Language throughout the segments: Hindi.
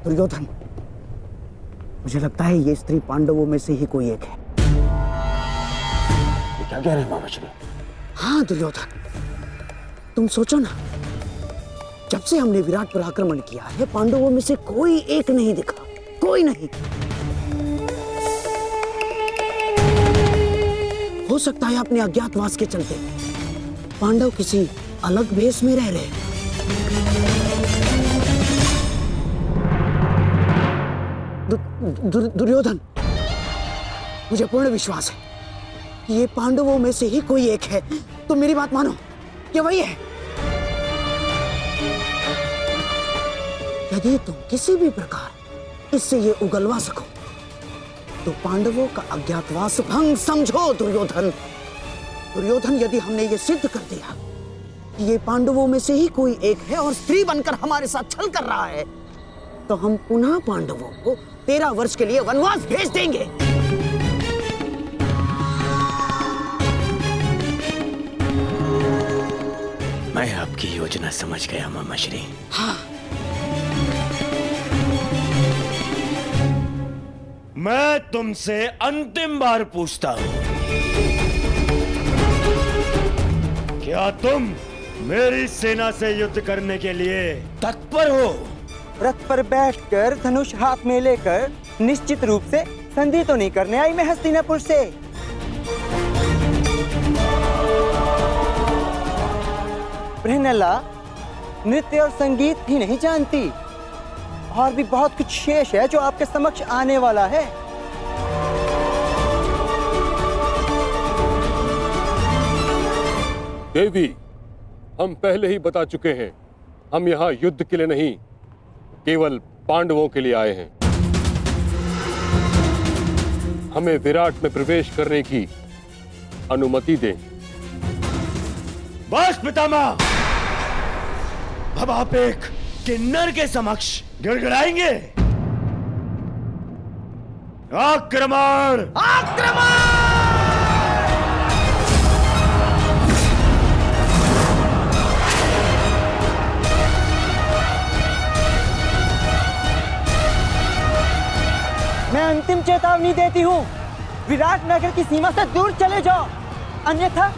दुर्योधन, मुझे लगता है ये स्त्री पांडवों में से ही कोई एक है। ये क्या कह रहे हैं मामाश्री? हाँ दुर्योधन, तुम सोचो ना, जब से हमने विराट पर आक्रमण किया है, पांडवों में से कोई एक नहीं दिखा, कोई नहीं। हो सकता है अपने अज्ञातवास के चलते पांडव किसी अलग भेष में रह रहे। दुर्योधन, मुझे पूर्ण विश्वास है कि ये पांडवों में से ही कोई एक है। तुम मेरी बात मानो, ये वही है। यदि तुम किसी भी प्रकार इससे ये उगलवा सको तो पांडवों का अज्ञातवास भंग समझो। दुर्योधन, दुर्योधन, यदि हमने ये सिद्ध कर दिया कि ये पांडवों में से ही कोई एक है और स्त्री बनकर हमारे साथ छल कर रहा है, तो हम पुनः पांडवों को 13 वर्ष के लिए वनवास भेज देंगे। मैं आपकी योजना समझ गया मामाश्री। हाँ, मैं तुमसे अंतिम बार पूछता हूं, क्या तुम मेरी सेना से युद्ध करने के लिए तत्पर हो? रथ पर बैठकर धनुष हाथ में लेकर निश्चित रूप से संधि तो नहीं करने आई मैं हस्तिनापुर से। बृहनला नृत्य और संगीत भी नहीं जानती, और भी बहुत कुछ शेष है जो आपके समक्ष आने वाला है। देवी, हम पहले ही बता चुके हैं, हम यहाँ युद्ध के लिए नहीं, केवल पांडवों के लिए आए हैं। हमें विराट में प्रवेश करने की अनुमति दें। बस पितामह, अब आप एक किन्नर के समक्ष गिड़गिड़ाएंगे। आक्रमण! आक्रमण! मैं अंतिम चेतावनी देती हूँ, विराट नगर की सीमा से दूर चले जाओ, अन्यथा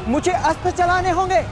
मुझे अस्त्र चलाने होंगे।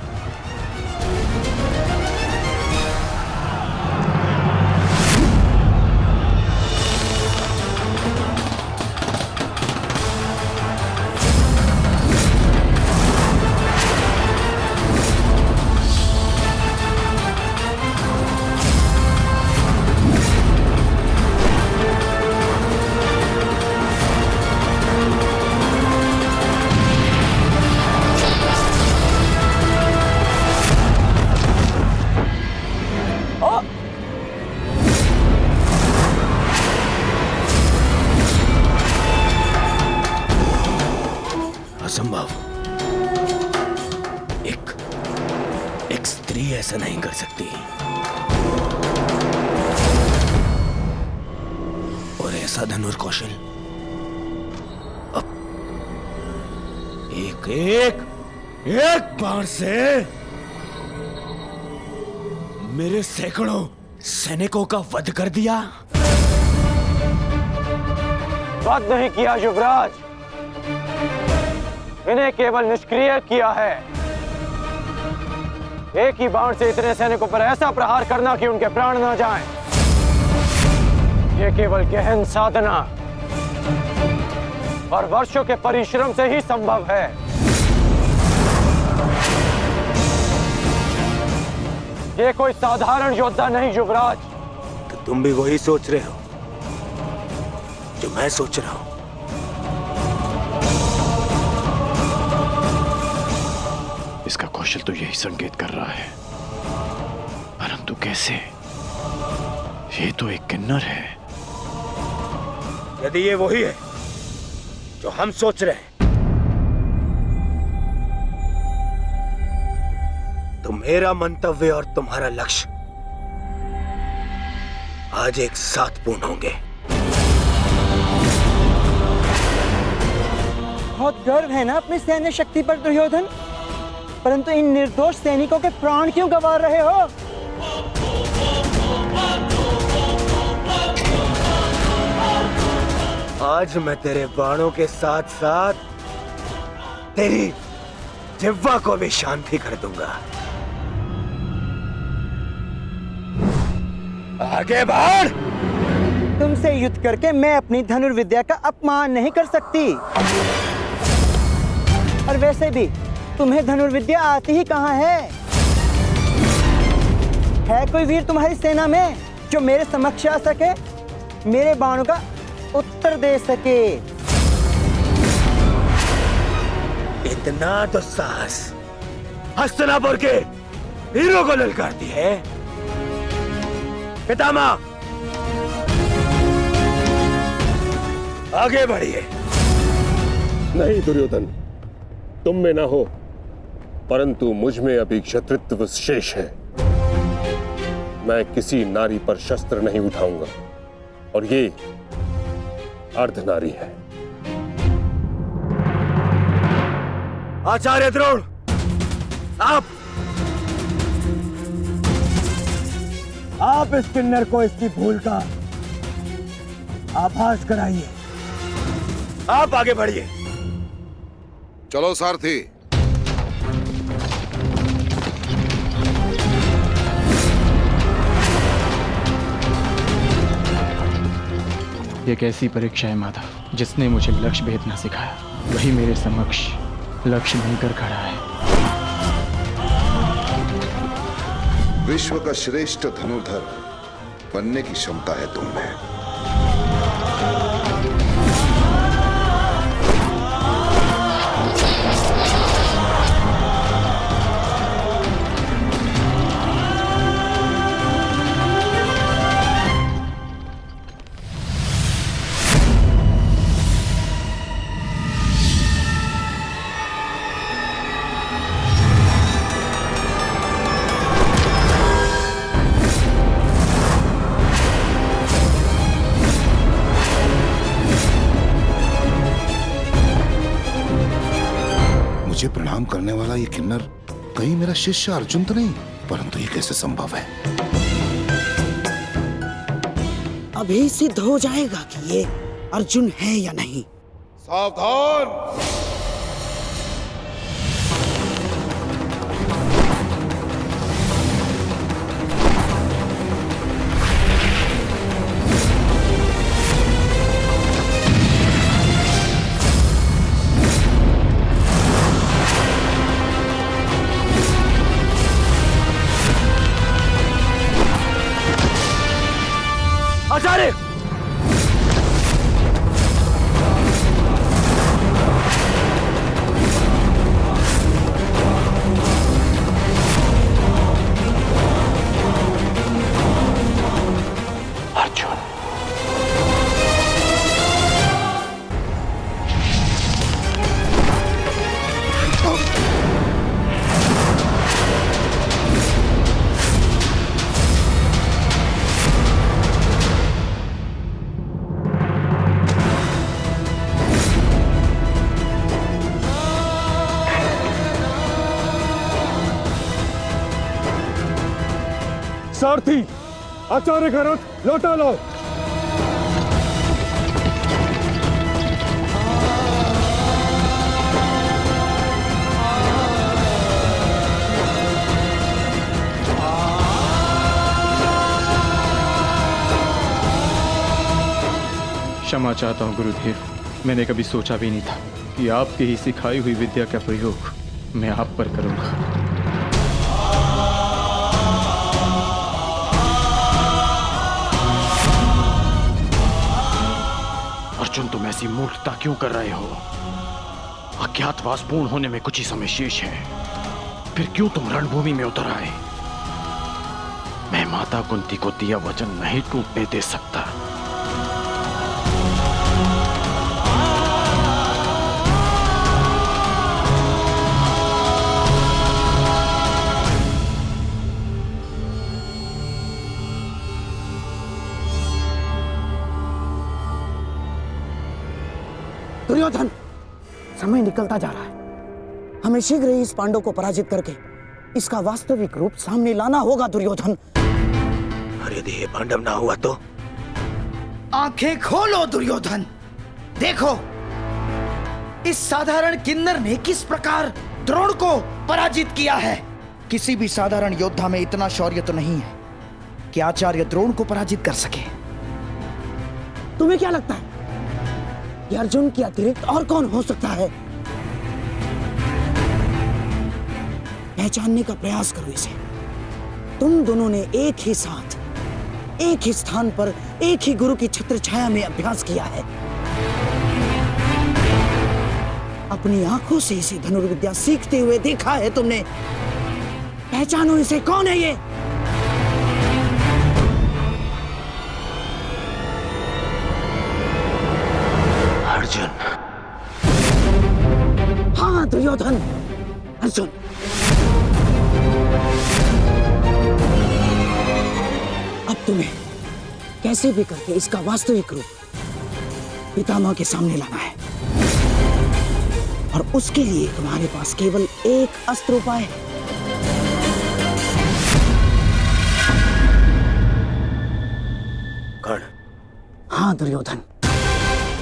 असंभव। एक स्त्री ऐसा नहीं कर सकती। और ऐसा धनुर कौशल अब एक बाण से मेरे सैकड़ों सैनिकों का वध कर दिया। वध नहीं किया युवराज, इन्हें केवल निष्क्रिय किया है। एक ही बाण से इतने सैनिकों पर ऐसा प्रहार करना कि उनके प्राण न जाएं, ये केवल गहन साधना और वर्षों के परिश्रम से ही संभव है। ये कोई साधारण योद्धा नहीं युवराज। तो तुम भी वही सोच रहे हो जो मैं सोच रहा हूं। इसका कौशल तो यही संकेत कर रहा है, परंतु कैसे? ये तो एक किन्नर है। यदि ये वही है जो हम सोच रहे हैं, तो मेरा मंतव्य और तुम्हारा लक्ष्य आज एक साथ पूर्ण होंगे। बहुत गर्व है ना अपनी सैन्य शक्ति पर दुर्योधन, परंतु इन निर्दोष सैनिकों के प्राण क्यों गंवा रहे हो? आज मैं तेरे बाणों के साथ साथ तेरी जिह्वा को भी शांति कर दूंगा। आगे बढ़। तुमसे युद्ध करके मैं अपनी धनुर्विद्या का अपमान नहीं कर सकती। और वैसे भी तुम्हें धनुर्विद्या आती ही कहाँ है? कोई वीर तुम्हारी सेना में जो मेरे समक्ष आ सके, मेरे बाणों का उत्तर दे सके? इतना तो साहस हस्तिनापुर के हीरो को ललकारती है। पितामह, आगे बढ़िए। नहीं दुर्योधन, तुम में ना हो, परंतु मुझ में अभी क्षत्रित्व शेष है। मैं किसी नारी पर शस्त्र नहीं उठाऊंगा, और ये अर्धनारी है। आचार्य द्रोण, आप इस किन्नर को इसकी भूल का आभास कराइए। आप आगे बढ़िए। चलो सारथी। ये कैसी परीक्षा है माधव, जिसने मुझे लक्ष्य भेदना सिखाया वही मेरे समक्ष लक्ष्य बनकर खड़ा है। विश्व का श्रेष्ठ धनुर्धर बनने की क्षमता है तुम में। मुझे प्रणाम करने वाला ये किन्नर कहीं मेरा शिष्य अर्जुन तो नहीं? परंतु ये कैसे संभव है? अभी सिद्ध हो जाएगा कि ये अर्जुन है या नहीं। सावधान। आचार्य, अर्जुन, सारथी, आचार्य का रथ लौटा लो। क्षमा चाहता हूँ गुरुदेव, मैंने कभी सोचा भी नहीं था कि आपकी ही सिखाई हुई विद्या का प्रयोग मैं आप पर करूंगा। अर्जुन, तुम ऐसी मूर्खता क्यों कर रहे हो? अज्ञातवास पूर्ण होने में कुछ ही समय शेष है, फिर क्यों तुम रणभूमि में उतर आए? मैं माता कुंती को दिया वचन नहीं टूटने दे सकता। दुर्योधन, समय निकलता जा रहा है। हमें शीघ्र ही इस पांडव को पराजित करके इसका वास्तविक रूप सामने लाना होगा दुर्योधन। और यदि ये पांडव ना हुआ तो? आंखें खोलो दुर्योधन, देखो इस साधारण किन्नर ने किस प्रकार द्रोण को पराजित किया है। किसी भी साधारण योद्धा में इतना शौर्य तो नहीं है कि आचार्य द्रोण को पराजित कर सके। तुम्हें क्या लगता है कि अर्जुन के अतिरिक्त और कौन हो सकता है? पहचानने का प्रयास करो इसे। तुम दोनों ने एक ही साथ, एक ही स्थान पर, एक ही गुरु की छत्र छाया में अभ्यास किया है। अपनी आंखों से इसे धनुर्विद्या सीखते हुए देखा है तुमने। पहचानो इसे, कौन है ये? अर्जुन। हाँ दुर्योधन, अर्जुन। अब तुम्हें कैसे भी करके इसका वास्तविक रूप पितामह के सामने लाना है, और उसके लिए तुम्हारे पास केवल एक अस्त्र उपाय है। कर्ण। हाँ दुर्योधन,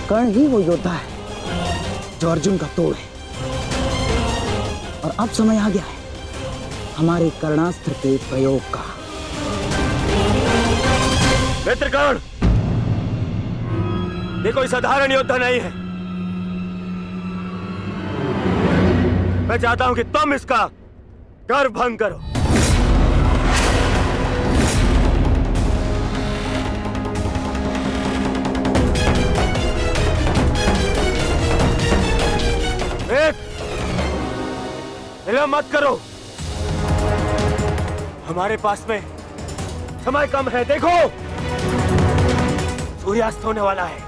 कर्ण ही वो योद्धा है जो अर्जुन का तोड़ है। और अब समय आ गया है हमारे कर्णास्त्र के प्रयोग का। मित्र कर्ण, ये कोई साधारण योद्धा नहीं है। मैं चाहता हूं कि तुम इसका गर्व भंग करो। विलंब मत करो, हमारे पास में समय कम है। देखो सूर्यास्त होने वाला है।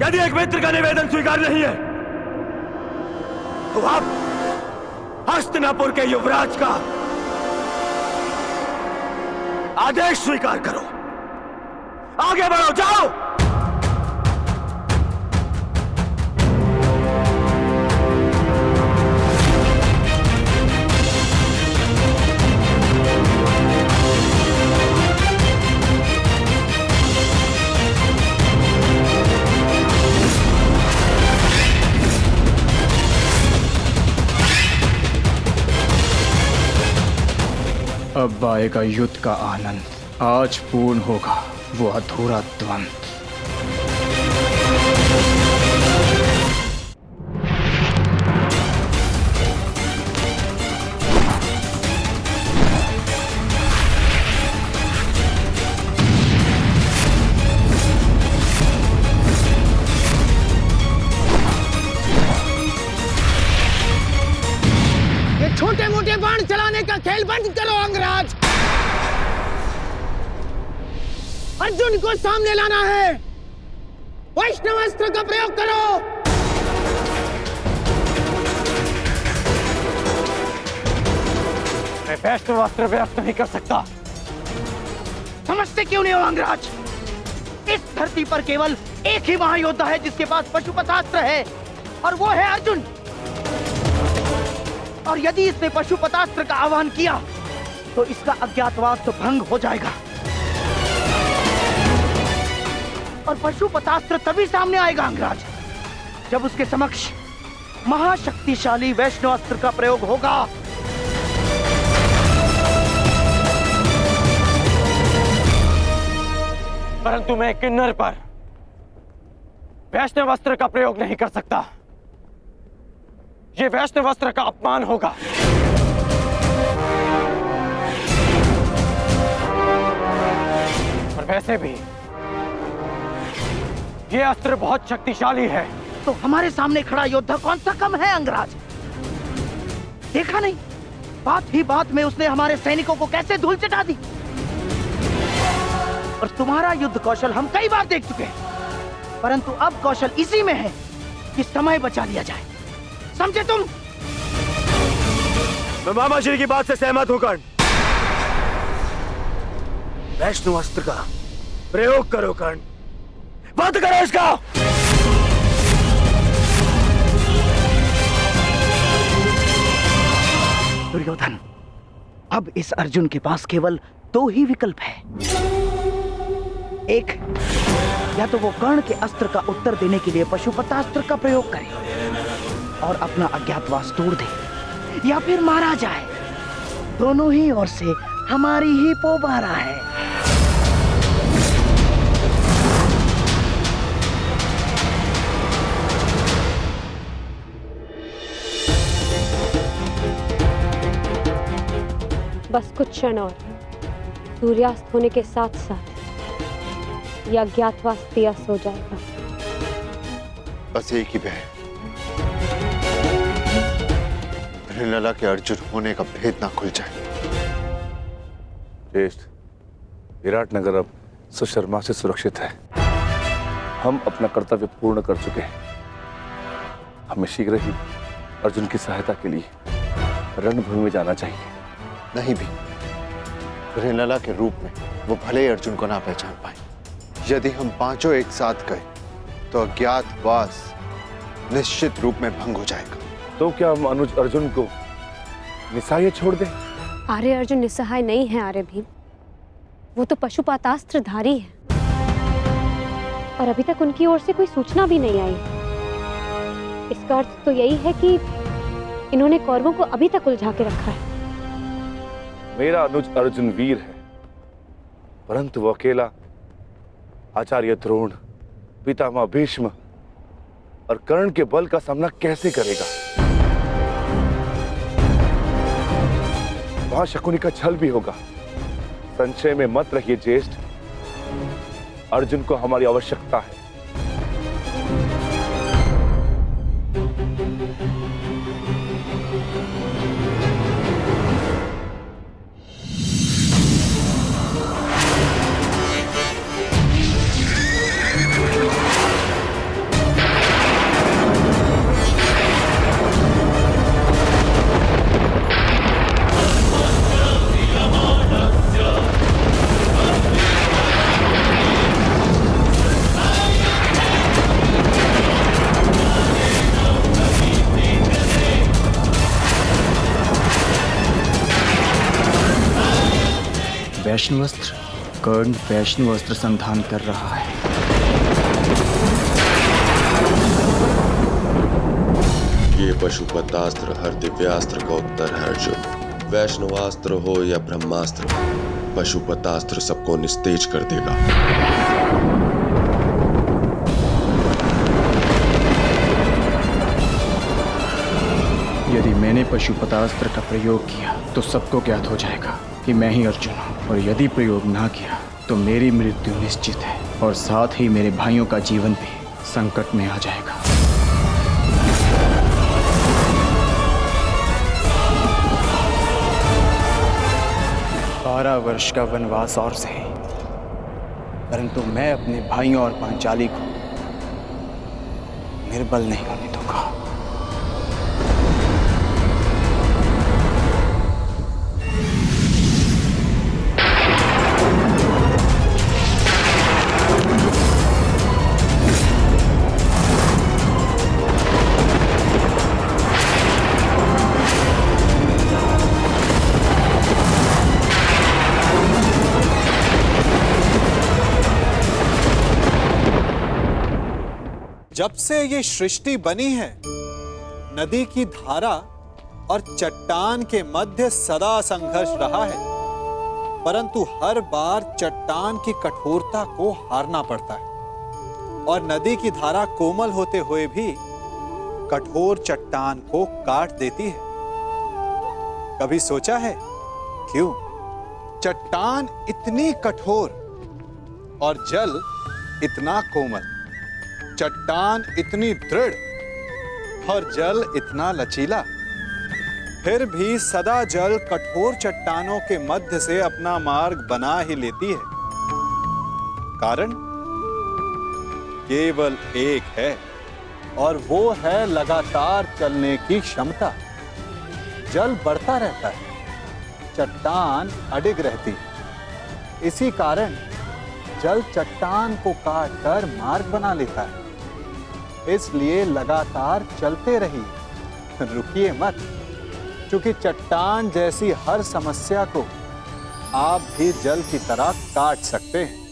यदि एक मित्र का निवेदन स्वीकार नहीं है तो आप हस्तिनापुर के युवराज का आदेश स्वीकार करो। आगे बढ़ो, जाओ। अब आएगा युद्ध का आनंद। आज पूर्ण होगा वो अधूरा द्वंद्व। छोटे मोटे बाण चलाने का खेल बंद करो अंगराज। अर्जुन को सामने लाना है। वैष्णव अस्त्र का प्रयोग करो। मैं वैष्णव अस्त्र प्रयोग नहीं कर सकता। समझते क्यों नहीं हो अंगराज? इस धरती पर केवल एक ही महायोद्धा है जिसके पास पशुपतास्त्र है, और वो है अर्जुन। और यदि इसने पशुपतास्त्र का आह्वान किया तो इसका अज्ञातवास तो भंग हो जाएगा, और पशुपतास्त्र तभी सामने आएगा अंगराज जब उसके समक्ष महाशक्तिशाली वैष्णव अस्त्र का प्रयोग होगा। परंतु मैं किन्नर पर वैष्णव अस्त्र का प्रयोग नहीं कर सकता। ये वैष्णव अस्त्र का अपमान होगा। और वैसे भी ये अस्त्र बहुत शक्तिशाली है। तो हमारे सामने खड़ा योद्धा कौन सा कम है अंगराज? देखा नहीं, बात ही बात में उसने हमारे सैनिकों को कैसे धूल चटा दी। और तुम्हारा युद्ध कौशल हम कई बार देख चुके हैं, परंतु अब कौशल इसी में है कि समय बचा लिया जाए। समझे तुम? मैं मामा श्री की बात से सहमत हूं कर्ण। वैष्णव अस्त्र का प्रयोग करो कर्ण, बंद करो इसका। दुर्योधन, अब इस अर्जुन के पास केवल दो ही विकल्प है। एक या तो वो कर्ण के अस्त्र का उत्तर देने के लिए पशुपतास्त्र का प्रयोग करे और अपना अज्ञातवास तोड़ दे, या फिर मारा जाए। दोनों ही ओर से हमारी ही पोबारा है। बस कुछ क्षण और, सूर्यास्त होने के साथ साथ यह अज्ञातवास भी अस्त हो जाएगा। बस एक ही भय, हिरण्यला के अर्जुन होने का भेद ना खुल जाए। ज्येष्ठ, विराटनगर अब सुशर्मा से सुरक्षित है। हम अपना कर्तव्य पूर्ण कर चुके हैं। हमें शीघ्र ही अर्जुन की सहायता के लिए रणभूमि में जाना चाहिए। नहीं भी, हिरण्यला के रूप में वो भले ही अर्जुन को ना पहचान पाए। यदि हम पांचों एक साथ गए तो अज्ञातवास निश्चित रूप में भंग हो जाएगा। तो क्या हम अनुज अर्जुन को निस्सहाय छोड़ दें? आर्य अर्जुन निस्सहाय नहीं है आर्य भीम, वो तो पशुपातास्त्रधारी है और अभी तक उनकी ओर से कोई सूचना भी नहीं आई। इसका अर्थ तो यही है कि इन्होंने कौरवों को अभी तक उलझा के रखा है। मेरा अनुज अर्जुन वीर है, परंतु वो अकेला आचार्य द्रोण, पितामह भीष्म और कर्ण के बल का सामना कैसे करेगा? वहां शकुनी का छल भी होगा। संशय में मत रहिए ज्येष्ठ, अर्जुन को हमारी आवश्यकता है। वैष्णवस्त्र, कर्ण वैष्णवस्त्र संधान कर रहा है। ये पशुपतास्त्र हर दिव्यास्त्र का उत्तर है अर्जुन। वैष्णवास्त्र हो या ब्रह्मास्त्र, पशुपतास्त्र सबको निस्तेज कर देगा। यदि मैंने पशुपतास्त्र का प्रयोग किया तो सबको ज्ञात हो जाएगा कि मैं ही अर्जुन हूँ, और यदि प्रयोग ना किया तो मेरी मृत्यु निश्चित है और साथ ही मेरे भाइयों का जीवन भी संकट में आ जाएगा। 12 वर्ष का वनवास और सही, परंतु मैं अपने भाइयों और पांचाली को निर्बल नहीं होने दूंगा। जब से ये सृष्टि बनी है, नदी की धारा और चट्टान के मध्य सदा संघर्ष रहा है, परंतु हर बार चट्टान की कठोरता को हारना पड़ता है और नदी की धारा कोमल होते हुए भी कठोर चट्टान को काट देती है। कभी सोचा है क्यों चट्टान इतनी कठोर और जल इतना कोमल, चट्टान इतनी दृढ़ और जल इतना लचीला, फिर भी सदा जल कठोर चट्टानों के मध्य से अपना मार्ग बना ही लेती है? कारण केवल एक है और वो है लगातार चलने की क्षमता। जल बढ़ता रहता है, चट्टान अडिग रहती है। इसी कारण जल चट्टान को काटकर मार्ग बना लेता है। इसलिए लगातार चलते रहिए, रुकिए मत, क्योंकि चट्टान जैसी हर समस्या को आप भी जल की तरह काट सकते हैं।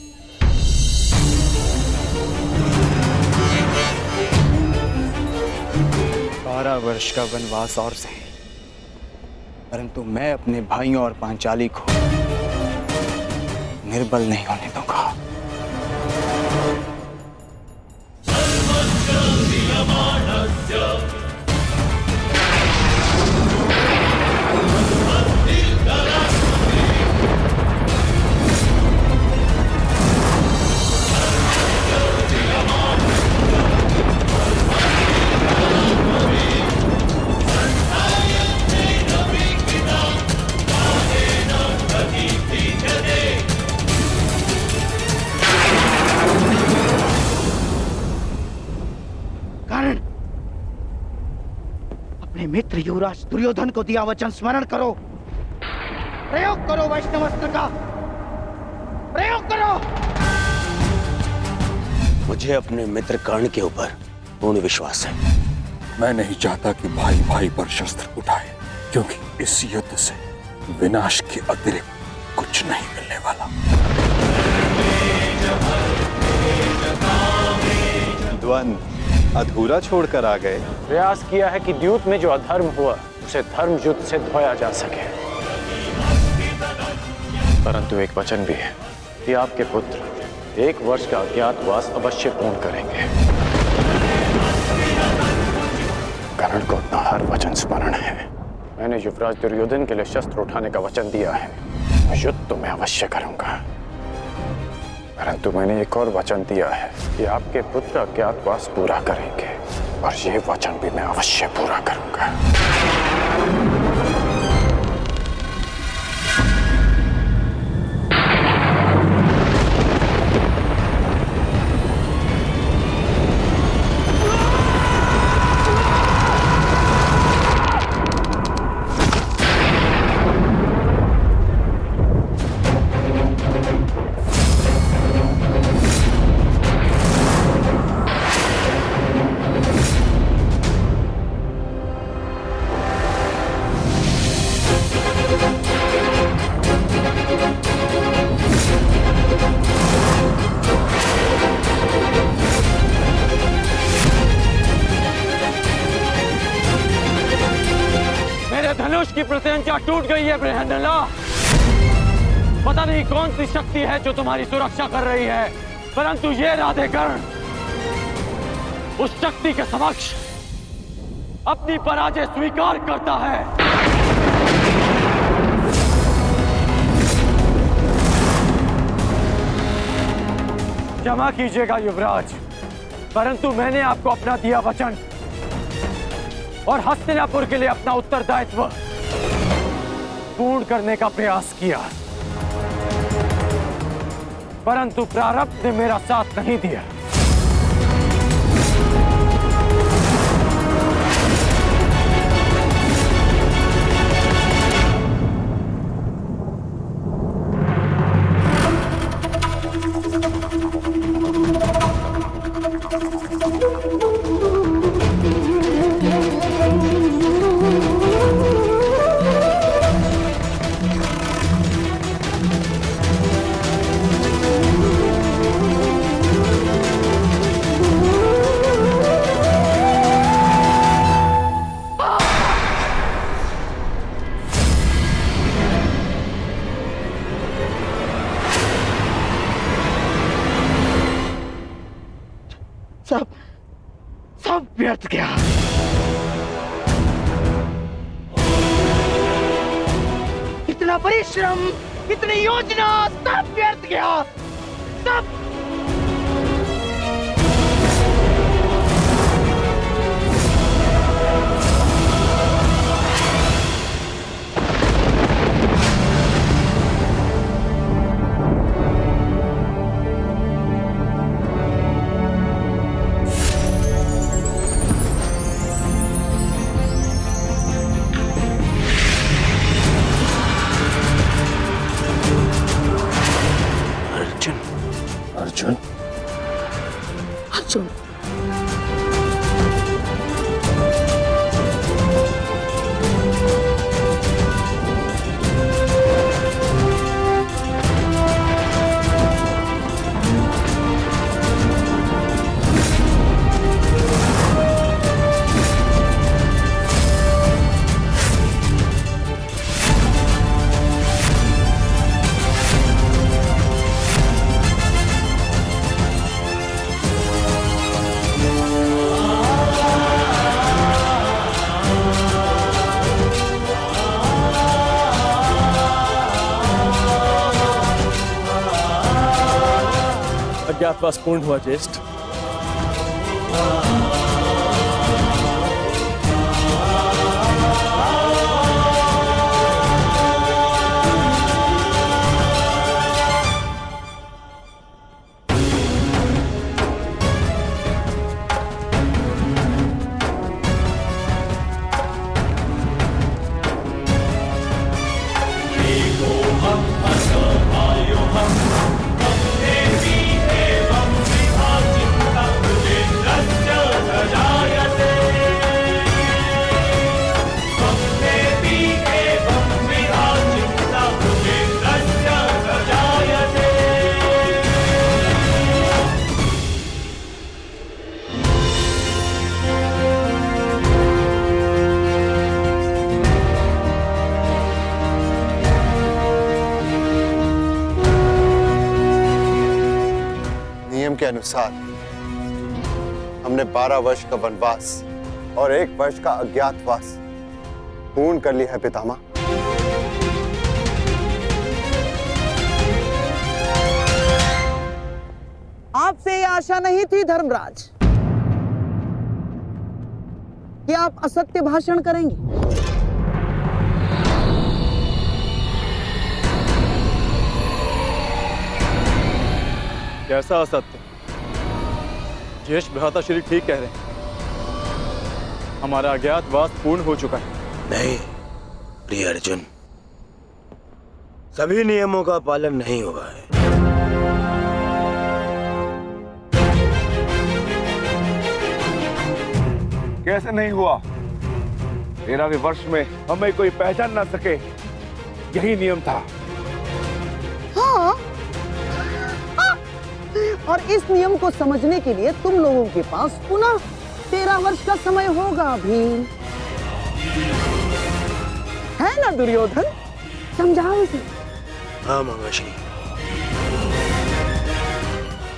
12 वर्ष का वनवास और सही, परंतु मैं अपने भाइयों और पांचाली को निर्बल नहीं होने दूंगा। अपने मित्र युवराज दुर्योधन को दिया वचन स्मरण करो। प्रयोग करो वैष्णवास्त्र का, प्रयोग करो। मुझे अपने मित्र कर्ण के ऊपर पूर्ण विश्वास है। मैं नहीं चाहता कि भाई भाई पर शस्त्र उठाए, क्योंकि इस युद्ध से विनाश के अतिरिक्त कुछ नहीं मिलने वाला। द्वंद्व अधूरा छोड़कर आ गए। प्रयास किया है कि द्यूत में जो अधर्म हुआ उसे धर्म युद्ध से धोया जा सके, परंतु एक वचन भी है कि आपके पुत्र 1 वर्ष का अज्ञातवास अवश्य पूर्ण करेंगे। कर्ण को अपना हर वचन स्मरण है। मैंने युवराज दुर्योधन के लिए शस्त्र उठाने का वचन दिया है। युद्ध तो मैं अवश्य करूंगा, परंतु मैंने एक और वचन दिया है कि आपके पुत्र अज्ञातवास पूरा करेंगे, और यह वचन भी मैं अवश्य पूरा करूंगा। धनुष की प्रत्यंचा टूट गई है बृहन्नला। पता नहीं कौन सी शक्ति है जो तुम्हारी सुरक्षा कर रही है, परंतु ये राधेकर्ण उस शक्ति के समक्ष अपनी पराजय स्वीकार करता है। क्षमा कीजिएगा युवराज, परंतु मैंने आपको अपना दिया वचन और हस्तिनापुर के लिए अपना उत्तरदायित्व पूर्ण करने का प्रयास किया, परंतु प्रारब्ध ने मेरा साथ नहीं दिया। सब व्यर्थ गया। इतना परिश्रम, इतनी योजना, सब व्यर्थ गया। सब अज्ञातवास पूर्ण हुआ ज्येष्ठ। के अनुसार हमने 12 वर्ष का वनवास और 1 वर्ष का अज्ञातवास पूर्ण कर लिया है पितामह। आपसे यह आशा नहीं थी धर्मराज कि आप असत्य भाषण करेंगे। कैसा असत्य? ज्येष्ठ भ्राता श्री ठीक कह रहे हैं, हमारा अज्ञातवास पूर्ण हो चुका है। नहीं प्रिय अर्जुन, सभी नियमों का पालन नहीं हुआ है। कैसे नहीं हुआ? 13वें वर्ष में हमें कोई पहचान ना सके, यही नियम था। हाँ, और इस नियम को समझने के लिए तुम लोगों के पास पुनः 13 वर्ष का समय होगा भीम, है ना दुर्योधन? समझाओ इसे। हाँ मामाश्री,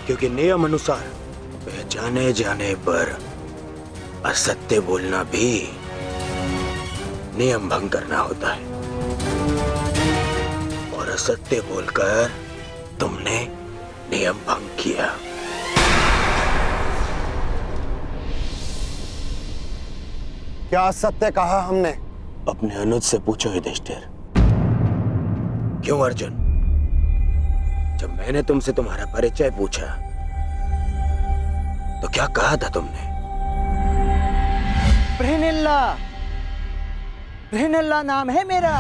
क्योंकि नियम अनुसार पहचाने जाने पर असत्य बोलना भी नियम भंग करना होता है, और असत्य बोलकर तुमने नियम भंग किया। क्या सत्य कहा हमने? अपने अनुज से पूछो युधिष्ठिर। क्यों अर्जुन, जब मैंने तुमसे तुम्हारा परिचय पूछा तो क्या कहा था तुमने? बृहनिल्ला, बृहनिल्ला नाम है मेरा।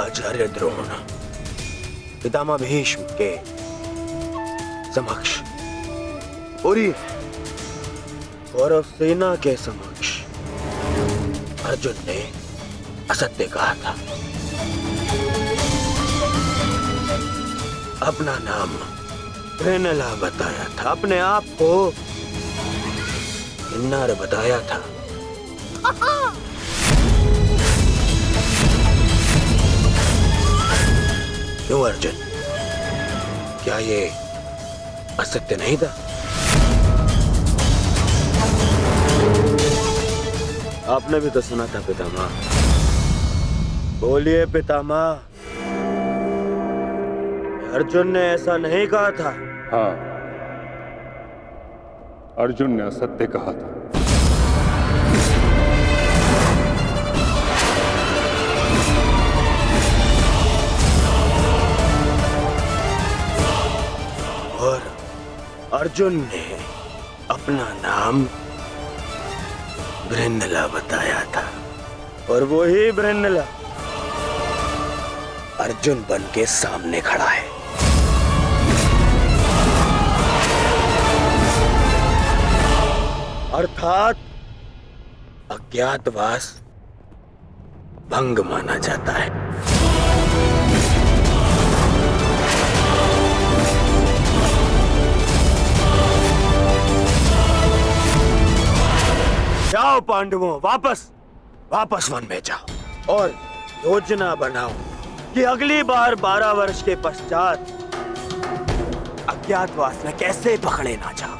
आचार्य द्रोण पितामह भीष्म के समक्ष, पूरी कौरव सेना के समक्ष अर्जुन ने असत्य कहा था। अपना नाम बृहनिल्ला बताया था, अपने आप को किन्नर बताया था। क्यों अर्जुन, क्या ये असत्य नहीं था? आपने भी तो सुना था पितामह। बोलिए पितामह, अर्जुन ने ऐसा नहीं कहा था? हाँ, अर्जुन ने असत्य कहा था। और अर्जुन ने अपना नाम बृहनिल्ला बताया था, और वही बृहनिल्ला अर्जुन बन के सामने खड़ा है। अर्थात अज्ञातवास भंग माना जाता है। जाओ पांडवों, वापस वन में जाओ और योजना बनाओ कि अगली बार 12 वर्ष के पश्चात अज्ञातवास में कैसे पकड़े ना जाओ।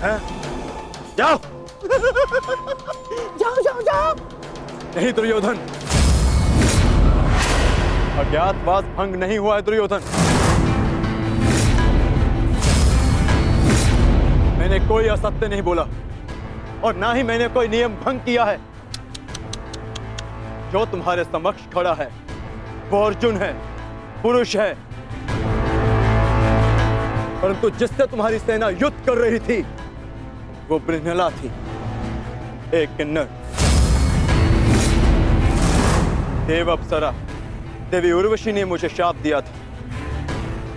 हैं? जाओ। जाओ जाओ जाओ। नहीं दुर्योधन, अज्ञातवास भंग नहीं हुआ है दुर्योधन। मैंने कोई असत्य नहीं बोला और ना ही मैंने कोई नियम भंग किया है। जो तुम्हारे समक्ष खड़ा है वो अर्जुन है, पुरुष है, परंतु जिससे तुम्हारी सेना युद्ध कर रही थी वो बृहनला थी, एक किन्नर। देव अप्सरा देवी उर्वशी ने मुझे शाप दिया था,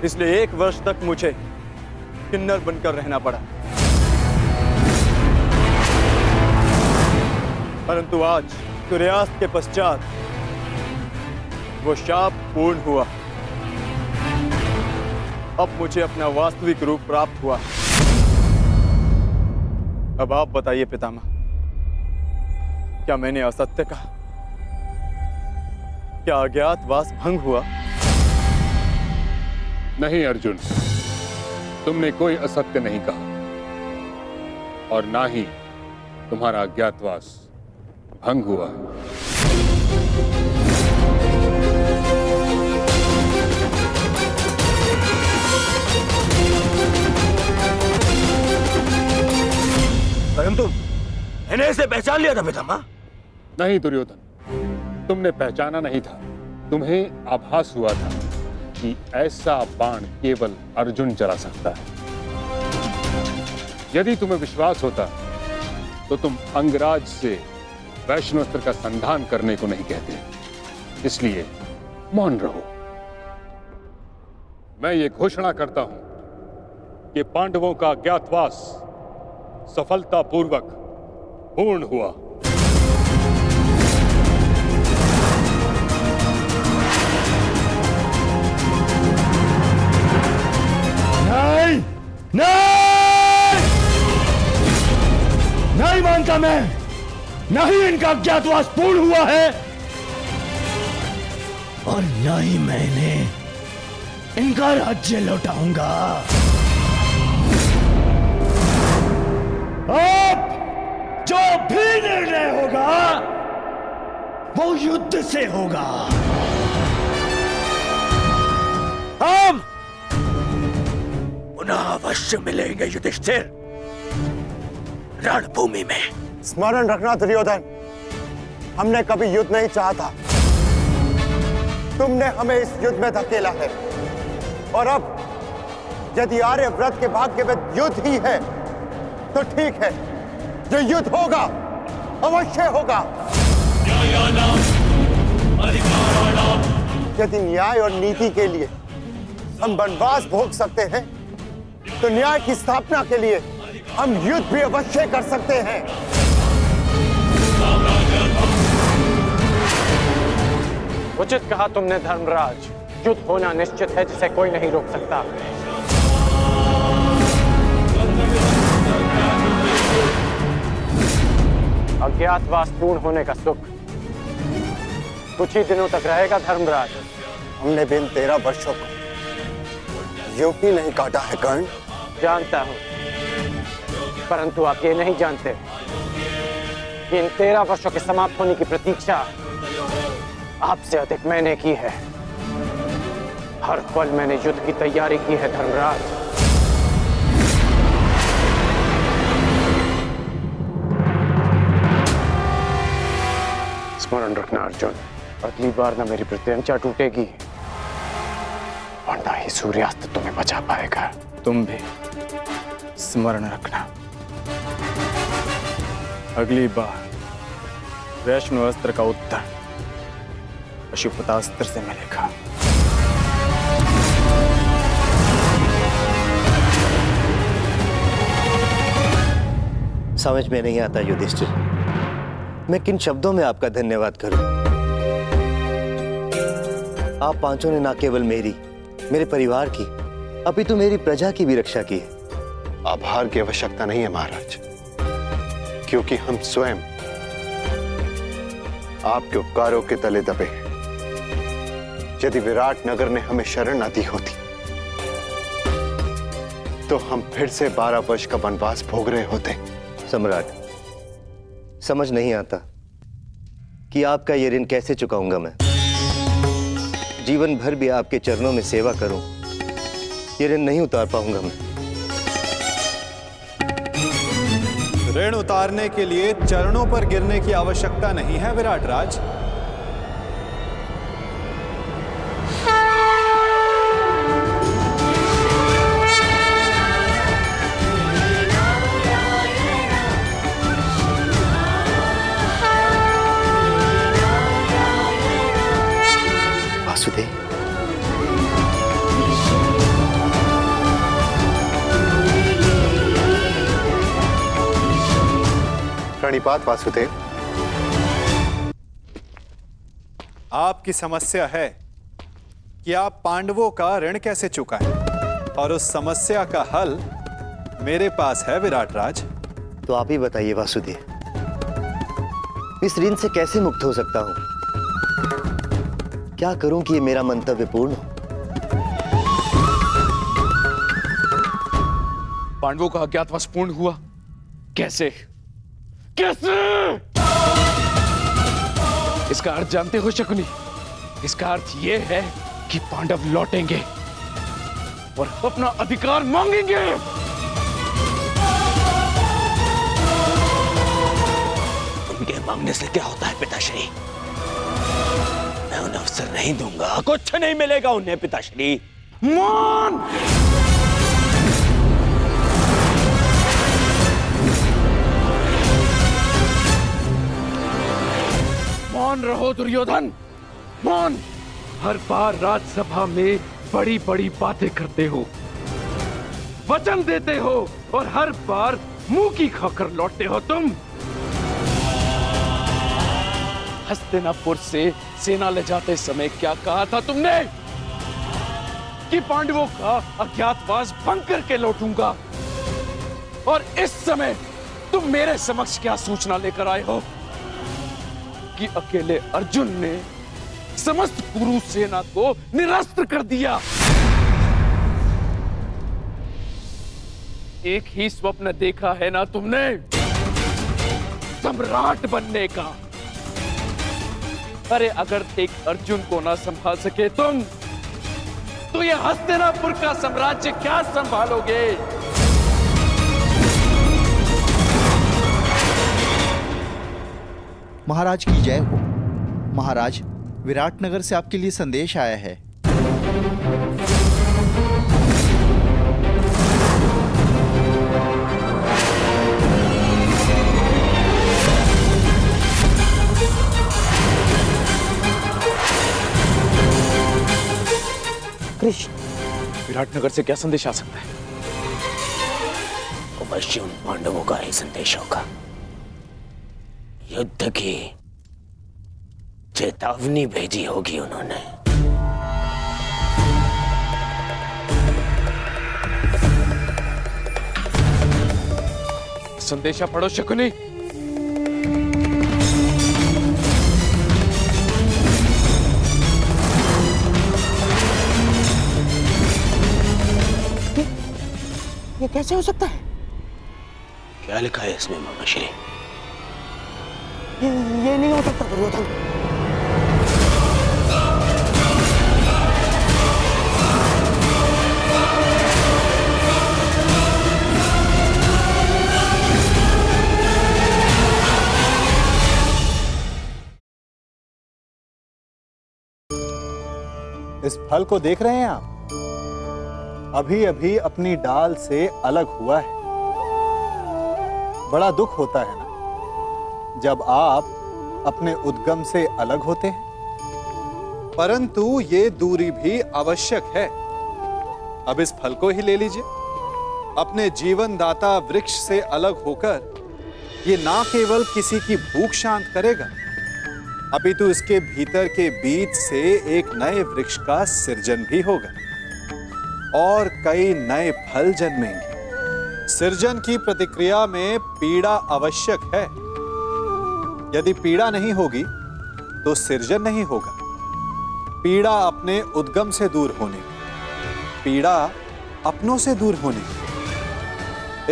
इसलिए 1 वर्ष तक मुझे किन्नर बनकर रहना पड़ा। परंतु आज सूर्यास्त के पश्चात वो शाप पूर्ण हुआ। अब मुझे अपना वास्तविक रूप प्राप्त हुआ। अब आप बताइए पितामह, क्या मैंने असत्य कहा? क्या अज्ञातवास भंग हुआ? नहीं अर्जुन, तुमने कोई असत्य नहीं कहा और ना ही तुम्हारा अज्ञातवास भंग हुआ। परंतु मैंने इसे पहचान लिया था पितामह। नहीं दुर्योधन, तुमने पहचाना नहीं था। तुम्हें आभास हुआ था कि ऐसा बाण केवल अर्जुन चला सकता है। यदि तुम्हें विश्वास होता तो तुम अंगराज से वैष्णवास्त्र का संधान करने को नहीं कहते। इसलिए मौन रहो। मैं ये घोषणा करता हूं कि पांडवों का अज्ञातवास सफलतापूर्वक पूर्ण हुआ। नहीं, नहीं मानता मैं। नहीं इनका अज्ञातवास पूर्ण हुआ है और न ही मैंने इनका राज्य लौटाऊंगा। अब जो भी निर्णय होगा वो युद्ध से होगा। हम पुनः अवश्य मिलेंगे युधिष्ठिर, रणभूमि में। स्मरण रखना दुर्योधन, हमने कभी युद्ध नहीं चाहा था। तुमने हमें इस युद्ध में धकेला है और अब यदि आर्यव्रत के भाग्य में युद्ध ही है तो ठीक है, जो युद्ध होगा अवश्य होगा। यदि न्याय और नीति के लिए हम वनवास भोग सकते हैं तो न्याय की स्थापना के लिए हम युद्ध भी अवश्य कर सकते हैं। उचित कहा तुमने धर्मराज। युद्ध होना निश्चित है जिसे कोई नहीं रोक सकता। अज्ञातवास पूर्ण होने का सुख कुछ ही दिनों तक रहेगा धर्मराज। हमने बिन 13 वर्षों को यूं ही नहीं काटा है कर्ण। जानता हूं, परंतु आप ये नहीं जानते कि इन 13 वर्षों के समाप्त होने की प्रतीक्षा आपसे अधिक मैंने की है। हर पल मैंने युद्ध की तैयारी की है धर्मराज। स्मरण रखना अर्जुन, अगली बार ना मेरी प्रत्यंचा टूटेगी और ना ही सूर्यास्त तुम्हें बचा पाएगा। तुम भी स्मरण रखना, अगली बार वैष्णवास्त्र का उत्तर पशुपतास्त्र से मिलेगा। समझ में नहीं आता युधिष्ठिर, मैं किन शब्दों में आपका धन्यवाद करूं। आप पांचों ने ना केवल मेरी, मेरे परिवार की, अपितु मेरी प्रजा की भी रक्षा की है। आभार की आवश्यकता नहीं है महाराज, क्योंकि हम स्वयं आपके उपकारों के तले दबे हैं। यदि विराट नगर ने हमें शरण न दी होती तो हम फिर से 12 वर्ष का वनवास भोग रहे होते। सम्राट, समझ नहीं आता कि आपका ये ऋण कैसे चुकाऊंगा मैं। जीवन भर भी आपके चरणों में सेवा करूं, ये ऋण नहीं उतार पाऊंगा मैं। ऋण उतारने के लिए चरणों पर गिरने की आवश्यकता नहीं है विराट राज। वासुदेव, प्रणिपात वासुदेव। आपकी समस्या है कि आप पांडवों का ऋण कैसे चुकाएं, और उस समस्या का हल मेरे पास है विराट राज। तो आप ही बताइए वासुदेव, इस ऋण से कैसे मुक्त हो सकता हूं? क्या करूं कि ये मेरा मंतव्य पूर्ण हो? पांडवों का अज्ञातवास पूर्ण हुआ कैसे? कैसे? इसका अर्थ जानते हो शकुनी? इसका अर्थ यह है कि पांडव लौटेंगे और अपना अधिकार मांगेंगे। उनके मांगने से क्या होता है पिताश्री? मैं उन्हें अवसर नहीं दूंगा, कुछ नहीं मिलेगा उन्हें पिताश्री। मान! मान रहो दुर्योधन, मान! हर बार राज्यसभा में बड़ी बड़ी बातें करते हो, वचन देते हो, और हर बार मुंह की खाकर लौटते हो तुम। हस्तिनापुर से सेना ले जाते समय क्या कहा था तुमने? कि पांडवों का अज्ञातवास भंग करके लौटूंगा। और इस समय तुम मेरे समक्ष क्या सूचना लेकर आए हो? कि अकेले अर्जुन ने समस्त कुरु सेना को निरस्त्र कर दिया। एक ही स्वप्न देखा है ना तुमने, सम्राट बनने का। अरे अगर एक अर्जुन को ना संभाल सके तुम, तो ये हस्तिनापुर का साम्राज्य क्या संभालोगे? महाराज की जय हो। महाराज, विराटनगर से आपके लिए संदेश आया है। कृष्ण, विराटनगर से क्या संदेश आ सकता है? अवश्य उन पांडवों का ही संदेश होगा। युद्ध की चेतावनी भेजी होगी उन्होंने। संदेशा पढ़ो शकुनी। ये कैसे हो सकता है? क्या लिखा है इसमें मामाश्री? ये नहीं हो सकता दुर्योधन। इस फल को देख रहे हैं आप? अभी अभी अपनी डाल से अलग हुआ है। बड़ा दुख होता है ना जब आप अपने उद्गम से अलग होते हैं, परंतु ये दूरी भी आवश्यक है। अब इस फल को ही ले लीजिए। अपने जीवनदाता वृक्ष से अलग होकर ये ना केवल किसी की भूख शांत करेगा, अपितु इसके भीतर के बीज से एक नए वृक्ष का सृजन भी होगा और कई नए फल जन्मेंगे। सृजन की प्रतिक्रिया में पीड़ा आवश्यक है। यदि पीड़ा नहीं होगी तो सृजन नहीं होगा। पीड़ा अपने उद्गम से दूर होने, पीड़ा अपनों से दूर होने।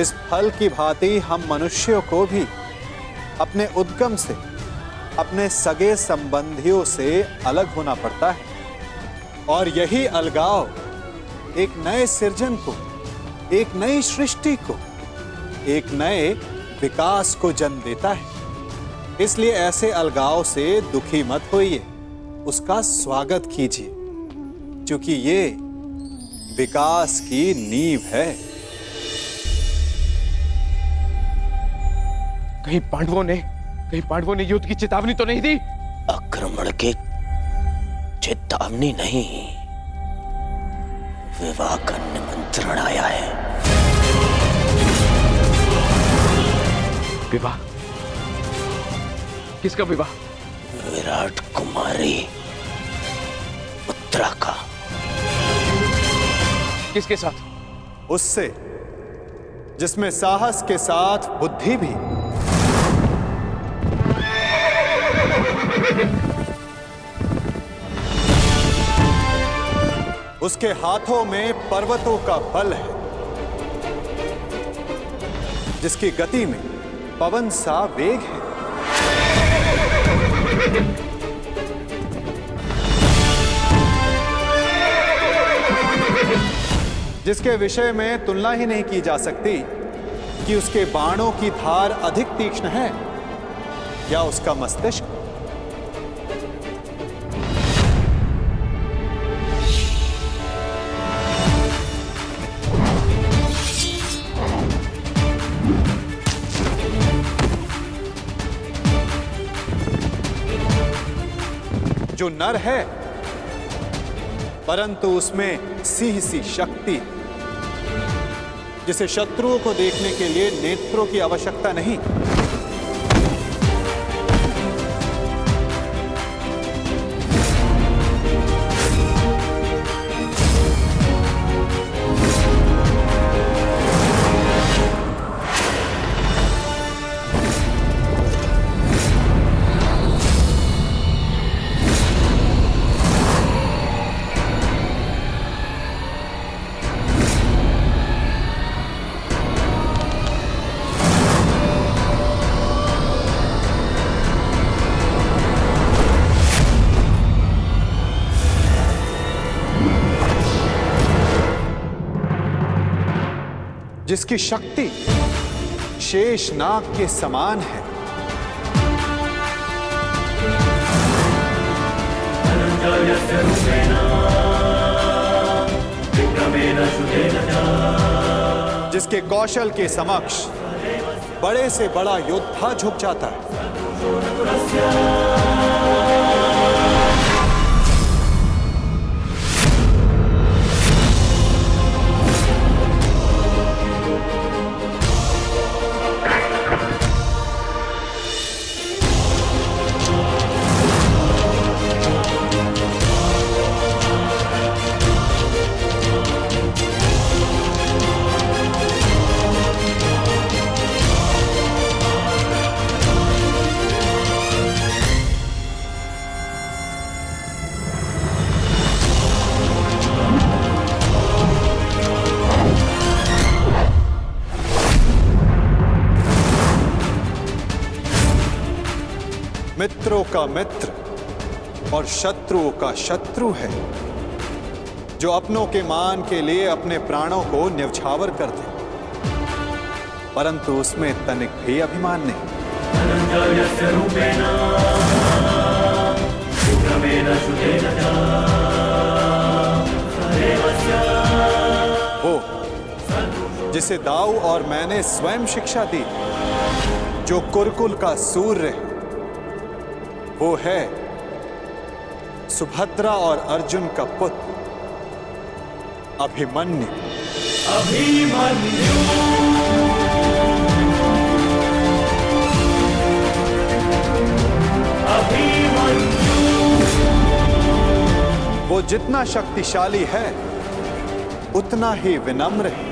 इस फल की भांति हम मनुष्यों को भी अपने उद्गम से, अपने सगे संबंधियों से अलग होना पड़ता है। और यही अलगाव एक नए सृजन को, एक नई सृष्टि को, एक नए विकास को जन्म देता है। इसलिए ऐसे अलगाव से दुखी मत होइए, उसका स्वागत कीजिए, क्योंकि ये विकास की नींव है। कहीं पांडवों ने युद्ध की चेतावनी तो नहीं दी? आक्रमण की चेतावनी नहीं, विवाह का निमंत्रण आया है। विवाह? किसका विवाह? विराट कुमारी उत्तरा का। किसके साथ? उससे जिसमें साहस के साथ बुद्धि भी। उसके हाथों में पर्वतों का बल है, जिसकी गति में पवन सा वेग है। जिसके विषय में तुलना ही नहीं की जा सकती कि उसके बाणों की धार अधिक तीक्ष्ण है या उसका मस्तिष्क। जो नर है, परंतु उसमें सिंह सी शक्ति, जिसे शत्रुओं को देखने के लिए नेत्रों की आवश्यकता नहीं। जिसकी शक्ति शेष नाग के समान है। जिसके कौशल के समक्ष बड़े से बड़ा योद्धा झुक जाता है। मित्रों का मित्र और शत्रुओं का शत्रु है, जो अपनों के मान के लिए अपने प्राणों को न्यौछावर कर दे, परंतु उसमें तनिक भी अभिमान नहीं। वो जिसे दाऊ और मैंने स्वयं शिक्षा दी, जो कुरुकुल का सूर्य है, वो है सुभद्रा और अर्जुन का पुत्र अभिमन्यु। वो जितना शक्तिशाली है उतना ही विनम्र है।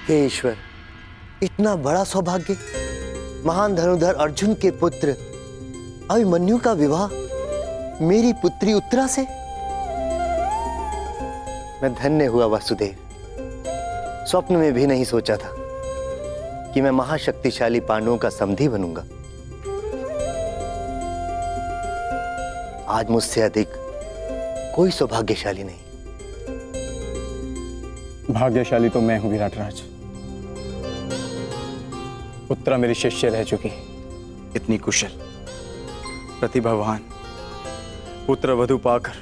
हे ईश्वर, इतना बड़ा सौभाग्य, महान धनुर्धर अर्जुन के पुत्र अभिमन्यु का विवाह मेरी पुत्री उत्तरा से। मैं धन्य हुआ वासुदेव। स्वप्न में भी नहीं सोचा था कि मैं महाशक्तिशाली पांडवों का समधी बनूंगा। आज मुझसे अधिक कोई सौभाग्यशाली नहीं। भाग्यशाली तो मैं हूं विराटराज। उत्तरा मेरी शिष्य रह चुकी, इतनी कुशल, प्रतिभावान, पुत्र वधु पाकर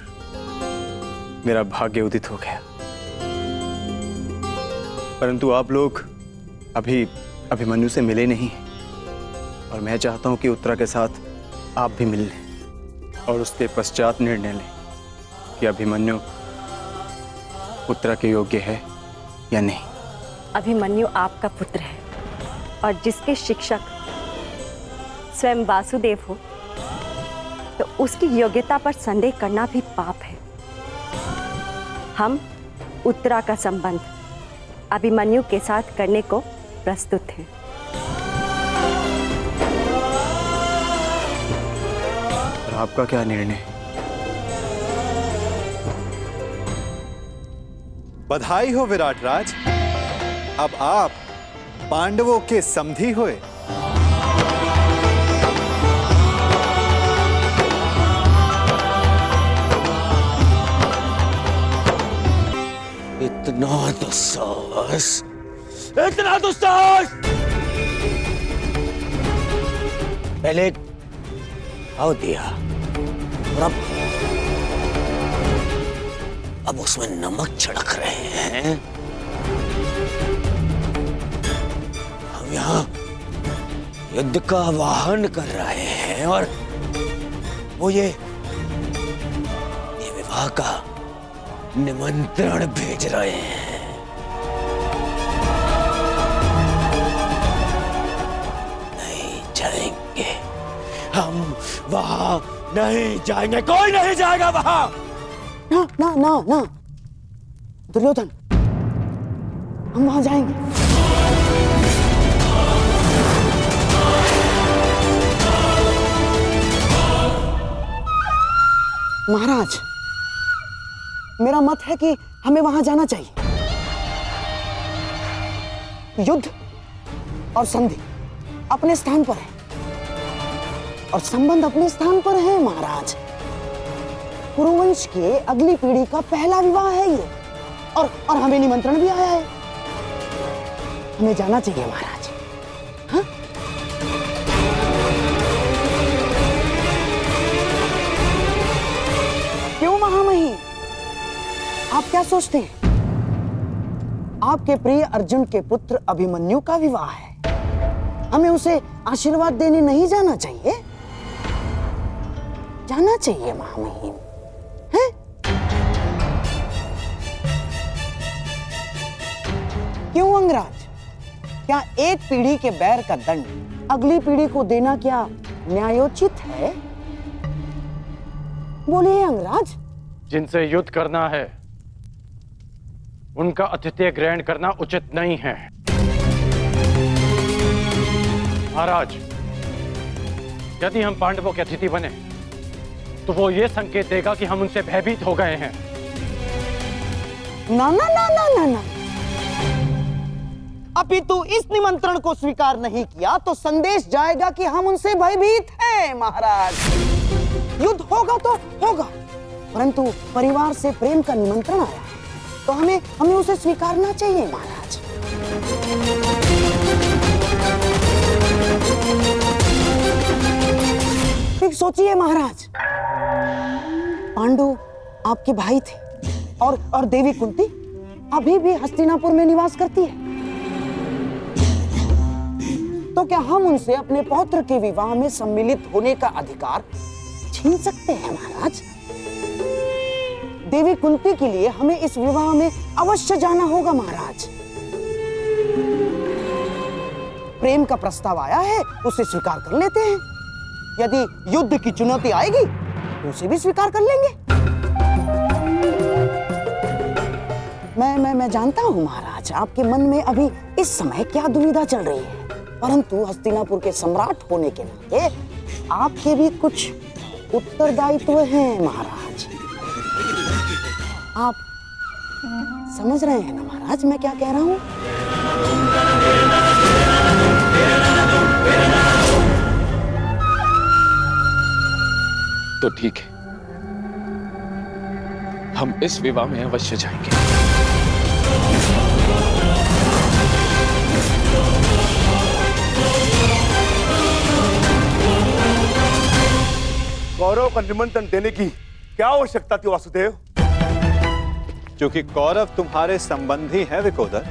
मेरा भाग्य उदित हो गया। परंतु आप लोग अभी अभिमन्यु से मिले नहीं, और मैं चाहता हूं कि उत्तरा के साथ आप भी मिल लें और उसके पश्चात निर्णय लें कि अभिमन्यु उत्तरा के योग्य है या नहीं। अभिमन्यु आपका पुत्र है और जिसके शिक्षक स्वयं वासुदेव हो, तो उसकी योग्यता पर संदेह करना भी पाप है। हम उत्तरा का संबंध अभिमन्यु के साथ करने को प्रस्तुत हैं। और आपका क्या निर्णय? बधाई हो विराटराज, अब आप पांडवों के समधी हुए। इतना दुस्साहस, इतना दुस्साहस! पहले आओ दिया, और अब उसमें नमक छिड़क रहे हैं। हम यहाँ युद्ध का आह्वान कर रहे हैं और वो ये विवाह का निमंत्रण भेज रहे हैं। नहीं जाएंगे हम वहां, नहीं जाएंगे, कोई नहीं जाएगा वहां। ना ना ना ना दुर्योधन, हम वहां जाएंगे। महाराज, मेरा मत है कि हमें वहां जाना चाहिए। युद्ध और संधि अपने स्थान पर है और संबंध अपने स्थान पर है महाराज। कुरुवंश के अगली पीढ़ी का पहला विवाह है ये, और हमें निमंत्रण भी आया है। हमें जाना चाहिए महाराज। हाँ? क्यों महामहिम, आप क्या सोचते हैं? आपके प्रिय अर्जुन के पुत्र अभिमन्यु का विवाह है, हमें उसे आशीर्वाद देने नहीं जाना चाहिए? जाना चाहिए महामहिम। हैं? क्यों अंगराज, क्या एक पीढ़ी के बैर का दंड अगली पीढ़ी को देना क्या न्यायोचित है? बोलिए अंगराज। जिनसे युद्ध करना है उनका आतिथ्य ग्रहण करना उचित नहीं है। महाराज, यदि हम पांडवों के अतिथि बने तो वो ये संकेत देगा कि हम उनसे भयभीत हो गए हैं। ना ना ना ना ना ना, अपितु इस निमंत्रण को स्वीकार नहीं किया तो संदेश जाएगा कि हम उनसे भयभीत हैं। महाराज, युद्ध होगा तो होगा, परंतु परिवार से प्रेम का निमंत्रण आया तो हमें उसे स्वीकारना चाहिए महाराज। ठीक सोचिए महाराज, पांडु आपके भाई थे और देवी कुंती अभी भी हस्तिनापुर में निवास करती है, तो क्या हम उनसे अपने पौत्र के विवाह में सम्मिलित होने का अधिकार छीन सकते हैं महाराज? देवी कुंती के लिए हमें इस विवाह में अवश्य जाना होगा महाराज। प्रेम का प्रस्ताव आया है, उसे स्वीकार कर लेते हैं। यदि युद्ध की चुनौती आएगी तो उसे भी स्वीकार कर लेंगे। मैं जानता हूं महाराज, आपके मन में अभी इस समय क्या दुविधा चल रही है, परंतु हस्तिनापुर के सम्राट होने के नाते आपके भी कुछ उत्तरदायित्व हैं महाराज। आप समझ रहे हैं ना महाराज मैं क्या कह रहा हूं? तो ठीक है, हम इस विवाह में अवश्य जाएंगे। कौरव का निमंत्रण देने की क्या आवश्यकता थी वासुदेव? क्योंकि कौरव तुम्हारे संबंधी हैं विकोदर,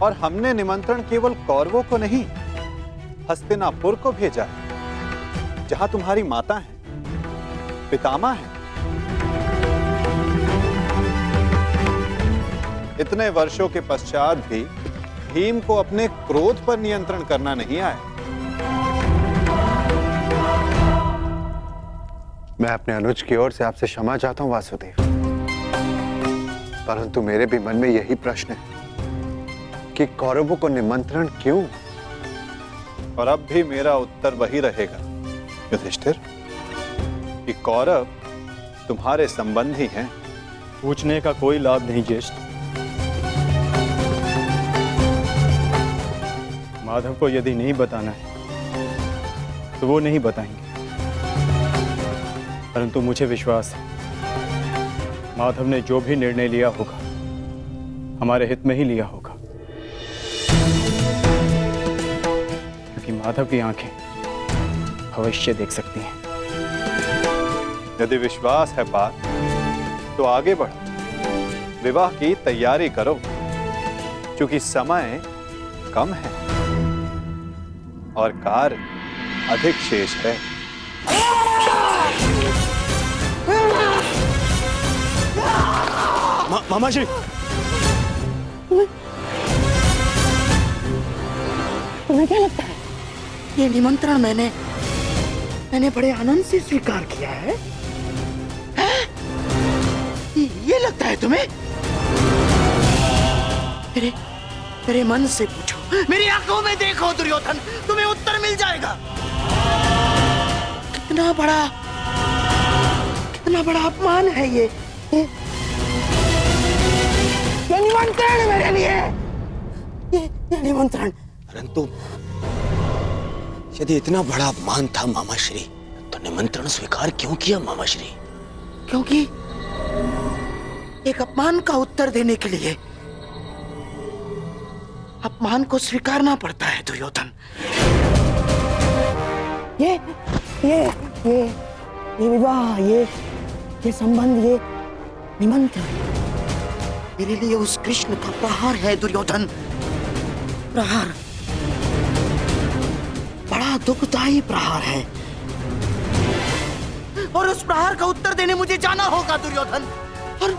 और हमने निमंत्रण केवल कौरवों को नहीं हस्तिनापुर को भेजा है, जहां तुम्हारी माता है, पितामह है। इतने वर्षों के पश्चात भी भीम को अपने क्रोध पर नियंत्रण करना नहीं आया। मैं अपने अनुज की ओर से आपसे क्षमा चाहता हूं वासुदेव, परंतु मेरे भी मन में यही प्रश्न है कि कौरवों को निमंत्रण क्यों? और अब भी मेरा उत्तर वही रहेगा युधिष्ठिर, कि कौरव तुम्हारे संबंधी हैं। पूछने का कोई लाभ नहीं ज्येष्ठ। माधव को यदि नहीं बताना है तो वो नहीं बताएंगे, परंतु मुझे विश्वास है माधव ने जो भी निर्णय लिया होगा हमारे हित में ही लिया होगा, क्योंकि माधव की आंखें भविष्य देख सकती हैं। यदि विश्वास है बात तो आगे बढ़ो, विवाह की तैयारी करो, क्योंकि समय कम है और कार्य अधिक शेष है। मामा जी, तुम्हें क्या लगता है ये निमंत्रण मैंने बड़े आनंद से स्वीकार किया है? ये लगता है तुम्हें? मेरे मन से पूछो, मेरी आंखों में देखो दुर्योधन, तुम्हें उत्तर मिल जाएगा। कितना बड़ा अपमान है ये निमंत्रण मेरे लिए, ये निमंत्रण। परंतु यदि इतना बड़ा अपमान था मामा श्री, तो निमंत्रण स्वीकार क्यों किया मामा श्री? क्योंकि एक अपमान का उत्तर देने के लिए अपमान को स्वीकारना पड़ता है दुर्योधन। ये विवाह, ये संबंध, ये निमंत्रण मेरे लिए उस कृष्ण का प्रहार है दुर्योधन। प्रहार, बड़ा दुखदायी प्रहार है, और उस प्रहार का उत्तर देने मुझे जाना होगा दुर्योधन। और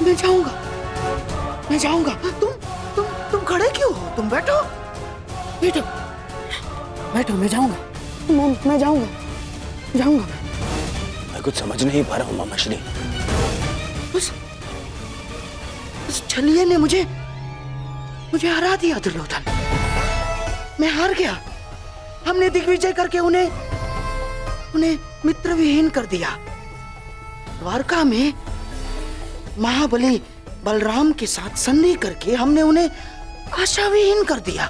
मैं जाऊंगा। तुम खड़े क्यों हो? तुम बैठो, मैं जाऊंगा। मैं जाऊंगा। मैं कुछ समझ नहीं पा रहा हूँ मामा श्री। उस छलिए ने मुझे हरा दिया दुर्योधन। मैं हार गया। हमने दिग्विजय करके उन्हें मित्र विहीन कर दिया। द्वारका में महाबली बलराम के साथ संधि करके हमने उन्हें आशा विहीन कर दिया।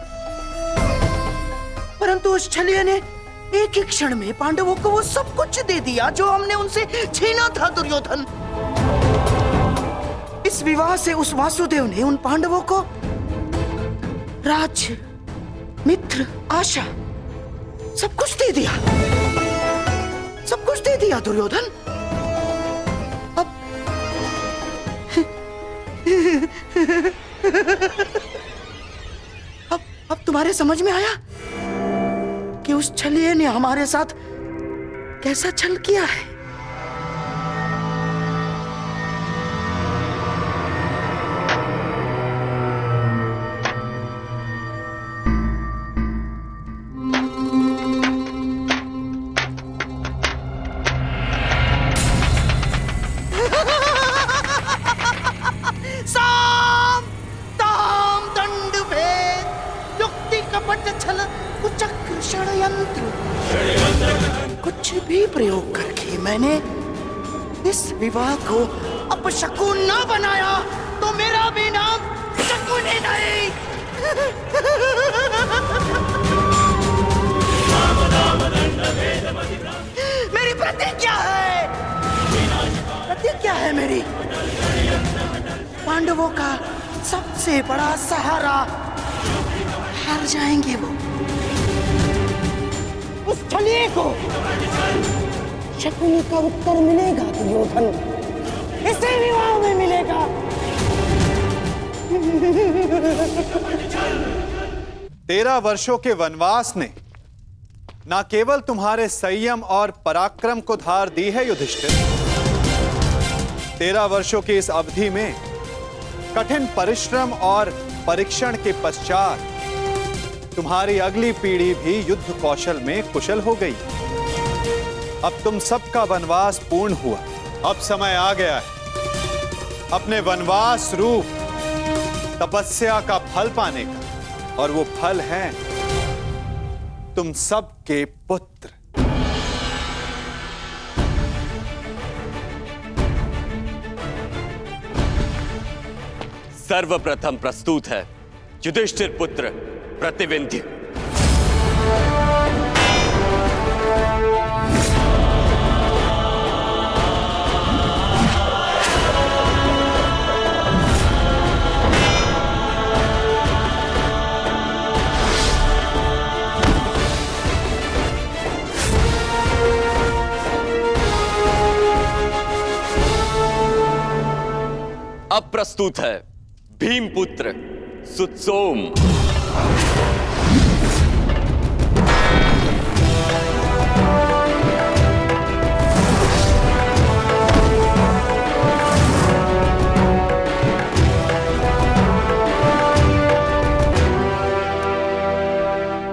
परंतु उस छलिए ने एक ही क्षण में पांडवों को वो सब कुछ दे दिया जो हमने उनसे छीना था दुर्योधन। इस विवाह से उस वासुदेव ने उन पांडवों को राज्य, मित्र, आशा सब कुछ दे दिया। सब कुछ दे दिया दुर्योधन। अब तुम्हारे समझ में आया कि उस छलिए ने हमारे साथ कैसा छल किया है। साम दाम दंड कपट छल कुचक्र षड्यंत्र, कुछ भी प्रयोग करके मैंने इस विवाह को अपशकुन न बनाया तो मेरा भी नाम शकुन ही नहीं। मेरी प्रतिज्ञा है, प्रतिज्ञा है मेरी, पांडवों का सबसे बड़ा सहारा, हार जाएंगे वो, उस छलिए को शकुनी का उत्तर मिलेगा दुर्योधन, इसे विवाह में मिलेगा। 13 वर्षों के वनवास ने न केवल तुम्हारे संयम और पराक्रम को धार दी है युधिष्ठिर, 13 वर्षों की इस अवधि में कठिन परिश्रम और परीक्षण के पश्चात तुम्हारी अगली पीढ़ी भी युद्ध कौशल में कुशल हो गई। अब तुम सबका वनवास पूर्ण हुआ, अब समय आ गया है अपने वनवास रूप तपस्या का फल पाने का, और वो फल है तुम सबके पुत्र। सर्वप्रथम प्रस्तुत है युधिष्ठिर पुत्र प्रतिविंध्य। अब प्रस्तुत है भीमपुत्र सुत्सोम।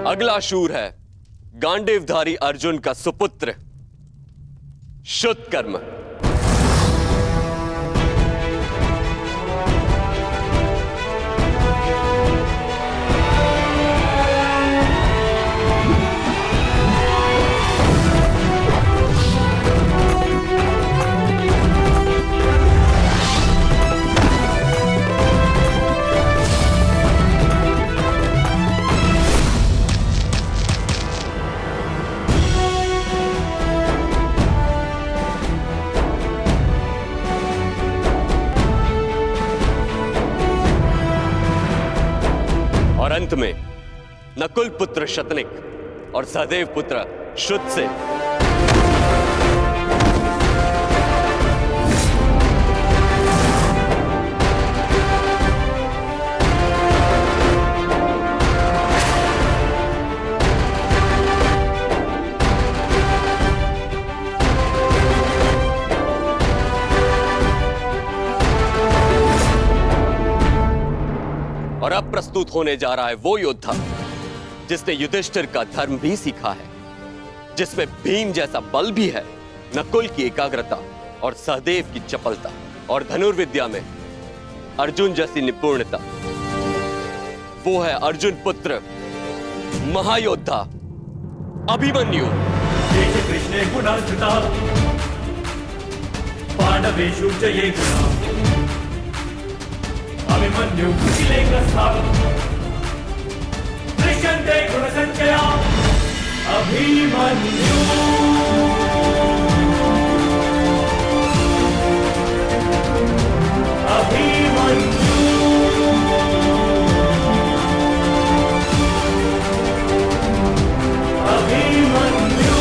अगला शूर है गांडीवधारी अर्जुन का सुपुत्र शुद्धकर्म। और अंत में नकुल पुत्र शतनिक और सहदेव पुत्र शुद्ध से और अब प्रस्तुत होने जा रहा है वो योद्धा जिसने युधिष्ठिर का धर्म भी सीखा है, जिसमें भीम जैसा बल भी है, नकुल की एकाग्रता और सहदेव की चपलता, और धनुर्विद्या में अर्जुन जैसी निपुणता। वो है अर्जुन पुत्र महायोद्धा अभिमन्यु। कृष्णे गुणार्जुता पांडवेषु च ये गुणा अभिमन्यु दृश्यन्ते गुणसंचया अभिमन्यु। अभिमन्यु अभिमन्यु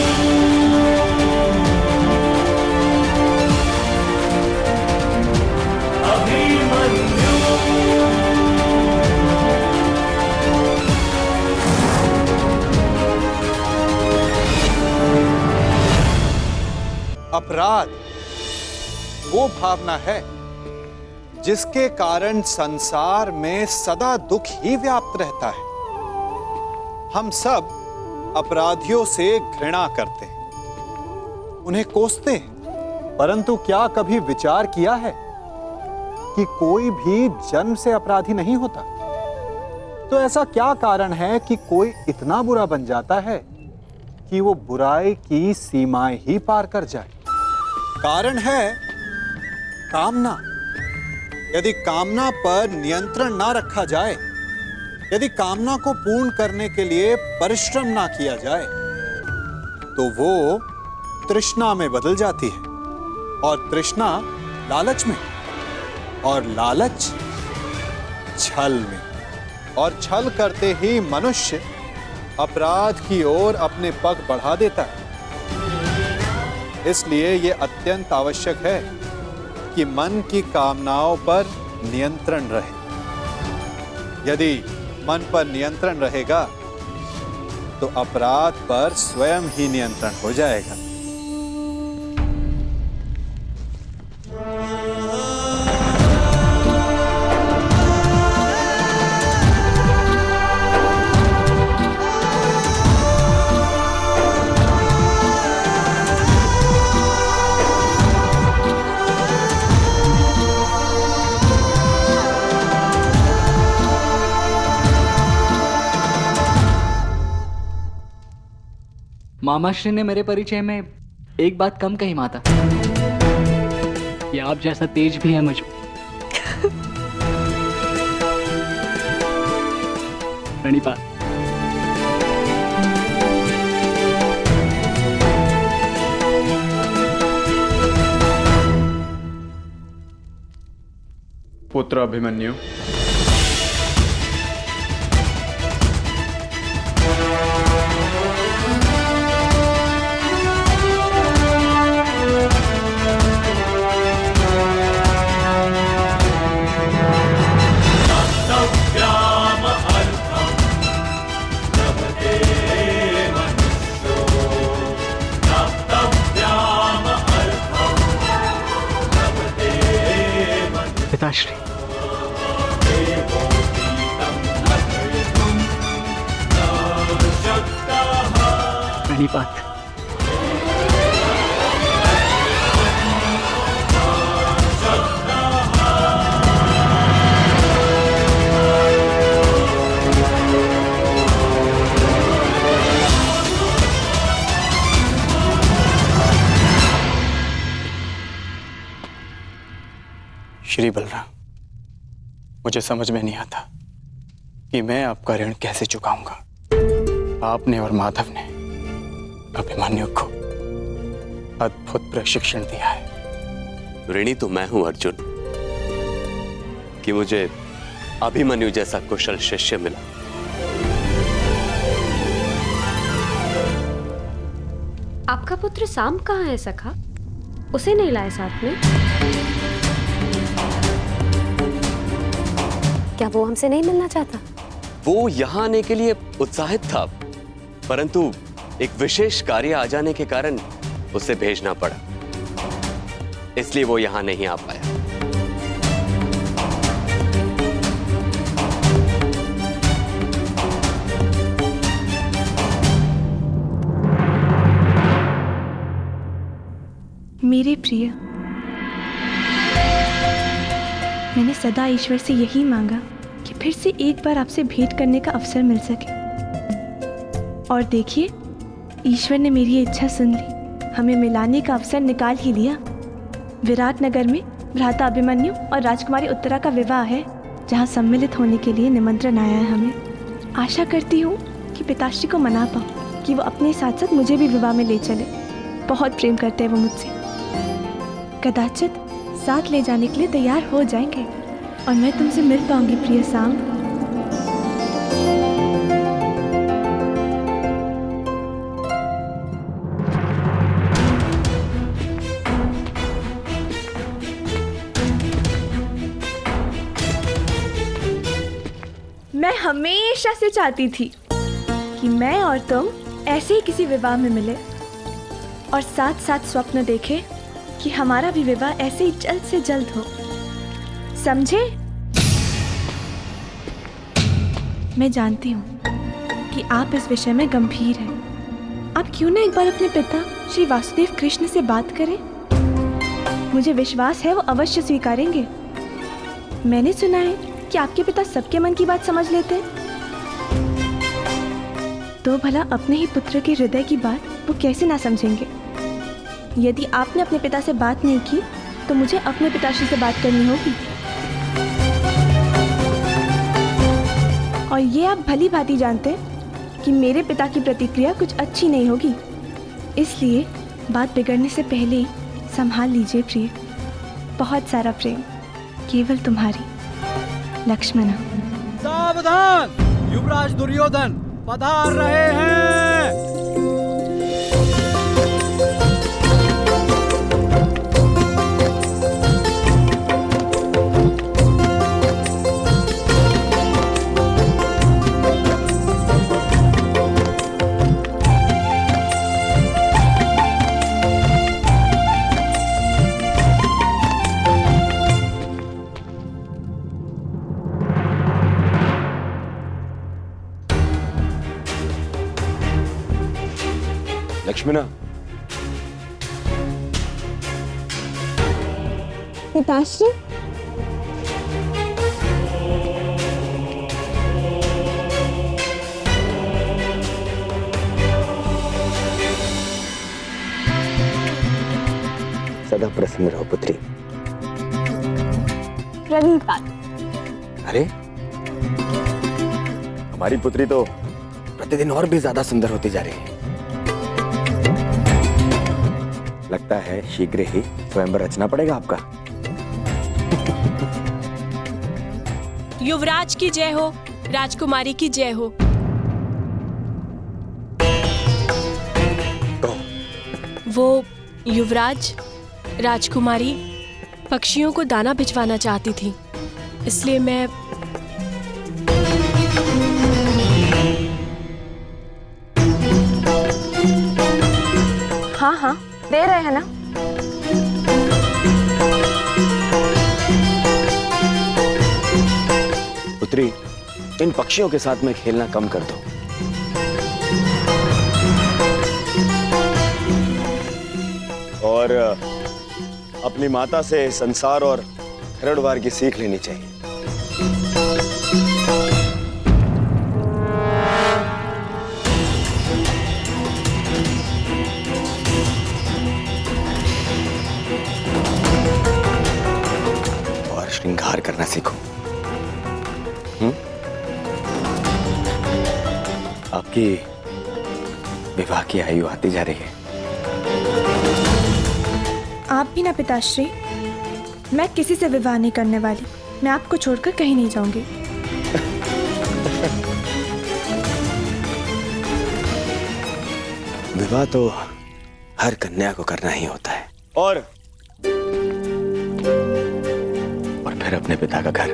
अभिमन्यु। अपराध वो भावना है जिसके कारण संसार में सदा दुख ही व्याप्त रहता है। हम सब अपराधियों से घृणा करते हैं, उन्हें कोसते हैं, परंतु क्या कभी विचार किया है कि कोई भी जन्म से अपराधी नहीं होता। तो ऐसा क्या कारण है कि कोई इतना बुरा बन जाता है कि वो बुराई की सीमाएं ही पार कर जाए? कारण है कामना। यदि कामना पर नियंत्रण ना रखा जाए, यदि कामना को पूर्ण करने के लिए परिश्रम ना किया जाए, तो वो तृष्णा में बदल जाती है, और तृष्णा लालच में, और लालच छल में, और छल करते ही मनुष्य अपराध की ओर अपने पग बढ़ा देता है। इसलिए यह अत्यंत आवश्यक है कि मन की कामनाओं पर नियंत्रण रहे। यदि मन पर नियंत्रण रहेगा तो अपराध पर स्वयं ही नियंत्रण हो जाएगा। मामा श्री ने मेरे परिचय में एक बात कम कही माता, कि आप जैसा तेज भी है मुझ में। प्रणिपात। पुत्र अभिमन्यु, पिताश्री। प्रणिपात। श्री बलराम, मुझे समझ में नहीं आता कि मैं आपका ऋण कैसे चुकाऊंगा। आपने और माधव ने अभिमन्यु को अद्भुत प्रशिक्षण दिया है। ऋणी तो मैं हूं अर्जुन, कि मुझे अभिमन्यु जैसा कुशल शिष्य मिला। आपका पुत्र साम कहाँ है सखा? उसे नहीं लाए साथ में? क्या वो हमसे नहीं मिलना चाहता? वो यहां आने के लिए उत्साहित था, परंतु एक विशेष कार्य आ जाने के कारण उसे भेजना पड़ा, इसलिए वो यहां नहीं आ पाया। मेरे प्रिय, मैंने सदा ईश्वर से यही मांगा कि फिर से एक बार आपसे भेंट करने का अवसर मिल सके, और देखिए ईश्वर ने मेरी ये इच्छा सुन ली। हमें मिलाने का अवसर निकाल ही लिया। विराट नगर में भ्राता अभिमन्यु और राजकुमारी उत्तरा का विवाह है, जहाँ सम्मिलित होने के लिए निमंत्रण आया है हमें। आशा करती हूँ कि पिताश्री को मना पाऊँ कि वो अपने साथ साथ मुझे भी विवाह में ले चले। बहुत प्रेम करते हैं वो मुझसे। कदाचित साथ ले जाने के लिए तैयार हो जाएंगे और मैं तुमसे मिल पाऊंगी प्रिय साम। मैं हमेशा से चाहती थी कि मैं और तुम ऐसे ही किसी विवाह में मिले और साथ साथ स्वप्न देखे कि हमारा भी विवाह ऐसे ही जल्द से जल्द हो। समझे? मैं जानती हूँ कि आप इस विषय में गंभीर हैं। आप क्यों ना एक बार अपने पिता श्री वासुदेव कृष्ण से बात करें? मुझे विश्वास है वो अवश्य स्वीकारेंगे। मैंने सुना है कि आपके पिता सबके मन की बात समझ लेते हैं। तो भला अपने ही पुत्र के हृदय की बात वो कैसे ना समझेंगे। यदि आपने अपने पिता से बात नहीं की तो मुझे अपने पिताश्री से बात करनी होगी। और ये आप भली भांति जानते हैं कि मेरे पिता की प्रतिक्रिया कुछ अच्छी नहीं होगी। इसलिए बात बिगड़ने से पहले ही संभाल लीजिए प्रिय। बहुत सारा प्रेम, केवल तुम्हारी लक्ष्मणा। सावधान, युवराज दुर्योधन पधार रहे हैं। लक्ष्मणा, पिताश्री, सदा प्रसन्न रहो पुत्री। प्रणिपात। अरे, हमारी पुत्री तो प्रतिदिन और भी ज्यादा सुंदर होती जा रही है। लगता है शीघ्र ही स्वयंवर रचना पड़ेगा आपका। युवराज की जय हो, राजकुमारी की जय हो। वो युवराज, राजकुमारी पक्षियों को दाना भिजवाना चाहती थी, इसलिए मैं हाँ हाँ दे रहे हैं ना। पुत्री, इन पक्षियों के साथ में खेलना कम कर दो। और अपनी माता से संसार और खरड़वार की सीख लेनी चाहिए। और श्रृंगार करना सीखो। आपकी विवाह की आयु आती जा रही है। आप भी ना पिताश्री। मैं किसी से विवाह नहीं करने वाली। मैं आपको छोड़कर कहीं नहीं जाऊंगी। विवाह तो हर कन्या को करना ही होता है। और फिर अपने पिता का घर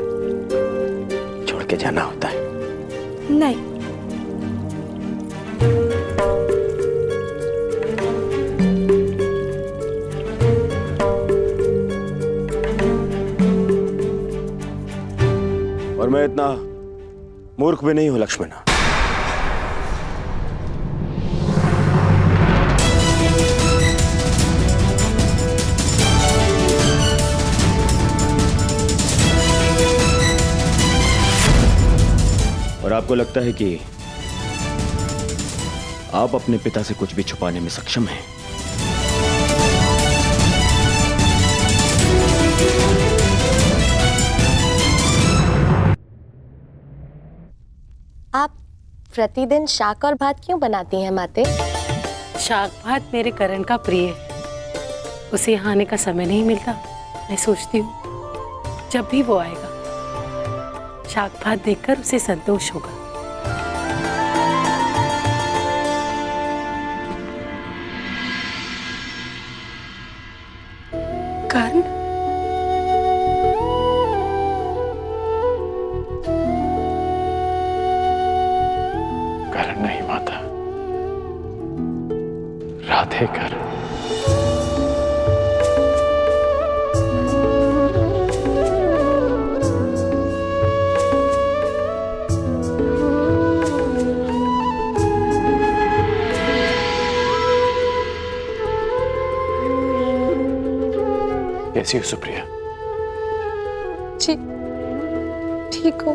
छोड़ के जाना होता है। नहीं, और मैं इतना मूर्ख भी नहीं हूं लक्ष्मणा। और आपको लगता है कि आप अपने पिता से कुछ भी छुपाने में सक्षम हैं? आप प्रतिदिन शाक और भात क्यों बनाती हैं माते? शाक भात मेरे करण का प्रिय है। उसे यहाँ आने का समय नहीं मिलता। मैं सोचती हूँ जब भी वो आएगा शाक भात देखकर उसे संतोष होगा। कर्ण, कर्ण नहीं माता, राधे कर्ण। कैसी हो सुप्रिया? जी ठीक हो।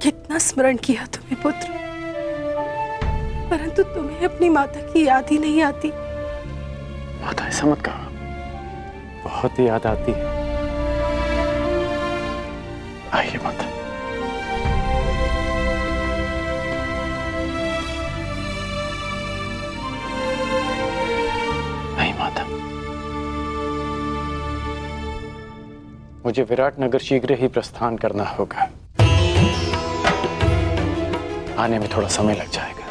कितना स्मरण किया तुम्हें पुत्र, परंतु तुम्हें अपनी माता की याद ही नहीं आती। माता, ऐसा मत कहो। बहुत याद आती है। आइए माता। नहीं माता, मुझे विराटनगर शीघ्र ही प्रस्थान करना होगा। आने में थोड़ा समय लग जाएगा,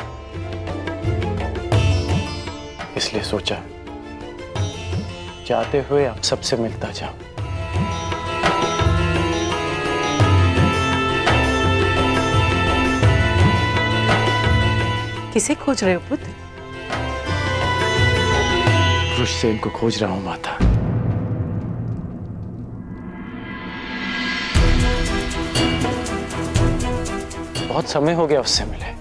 इसलिए सोचा जाते हुए आप सबसे मिलता जाऊं। किसे खोज रहे हो पुत्र? वृषसेन को खोज रहा हूं माता। बहुत समय हो गया उससे मिले।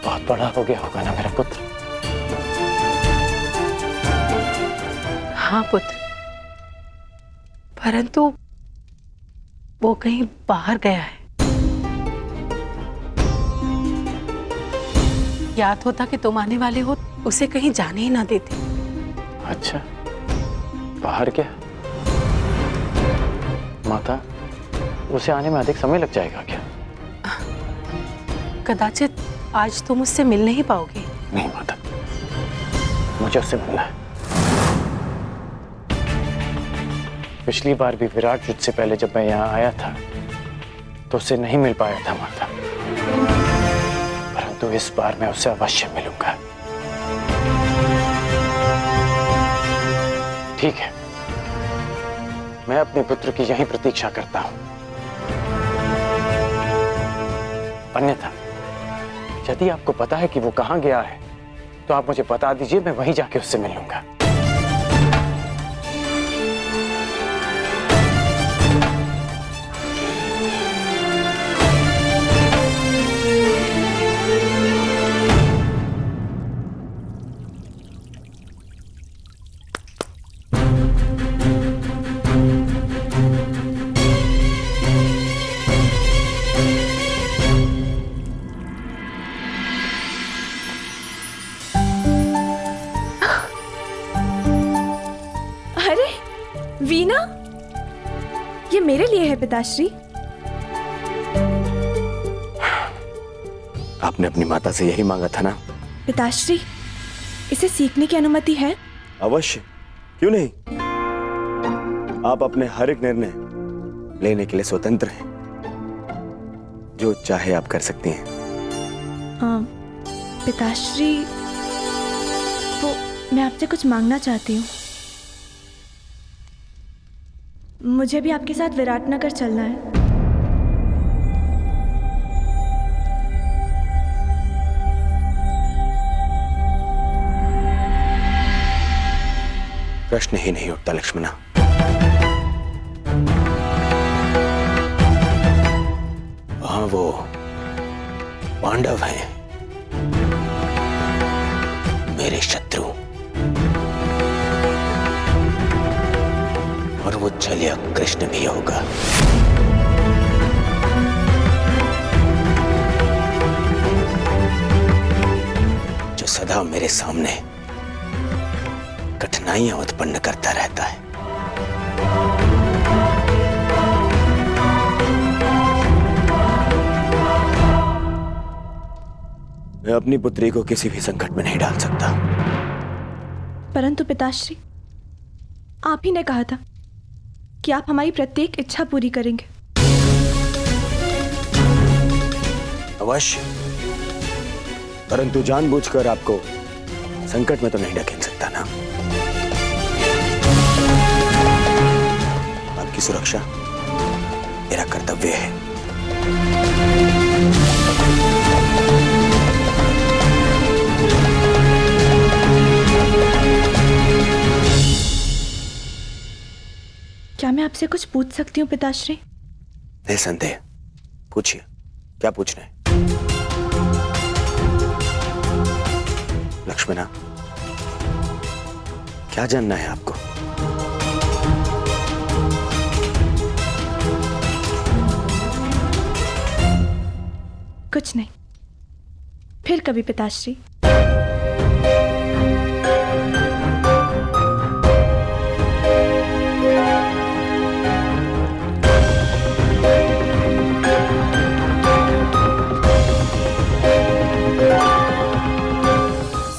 बहुत बड़ा हो गया होगा ना मेरा पुत्र? हाँ पुत्र, परंतु वो कहीं बाहर गया है। याद होता कि तुम आने वाले हो, उसे कहीं जाने ही ना देते। अच्छा, बाहर क्या? माता, उसे आने में अधिक समय लग जाएगा क्या? कदाचित आज तुम उससे मिल नहीं पाओगे। नहीं माता, मुझे उससे मिलना है। पिछली बार भी विराट युद्ध से पहले जब मैं यहाँ आया था तो उससे नहीं मिल पाया था माता, परंतु इस बार मैं उससे अवश्य मिलूंगा। ठीक है, मैं अपने पुत्र की यहीं प्रतीक्षा करता हूं। अन्यथा यदि आपको पता है कि वो कहां गया है तो आप मुझे बता दीजिए, मैं वहीं जाके उससे मिल लूंगा। वीणा, ये मेरे लिए है पिताश्री। आपने अपनी माता से यही मांगा था ना? पिताश्री, इसे सीखने की अनुमति है? अवश्य, क्यों नहीं? आप अपने हर एक निर्णय लेने के लिए स्वतंत्र हैं। जो चाहे आप कर सकती हैं। पिताश्री, वो मैं आपसे कुछ मांगना चाहती हूँ। मुझे भी आपके साथ विराटनगर चलना है। प्रश्न ही नहीं उठता लक्ष्मणा। वहां वो पांडव हैं, मेरे शत्रु, और वो छलिया कृष्ण भी होगा। जो सदा मेरे सामने कठिनाइयां उत्पन्न करता रहता है। मैं अपनी पुत्री को किसी भी संकट में नहीं डाल सकता। परंतु पिताश्री, आप ही ने कहा था कि आप हमारी प्रत्येक इच्छा पूरी करेंगे। अवश्य, परंतु जानबूझकर आपको संकट में तो नहीं ढकेल सकता ना। आपकी सुरक्षा मेरा कर्तव्य है। क्या मैं आपसे कुछ पूछ सकती हूँ पिताश्री? निसंदेह, पूछिए, क्या पूछना है? लक्ष्मणा, क्या जानना है आपको? कुछ नहीं, फिर कभी पिताश्री।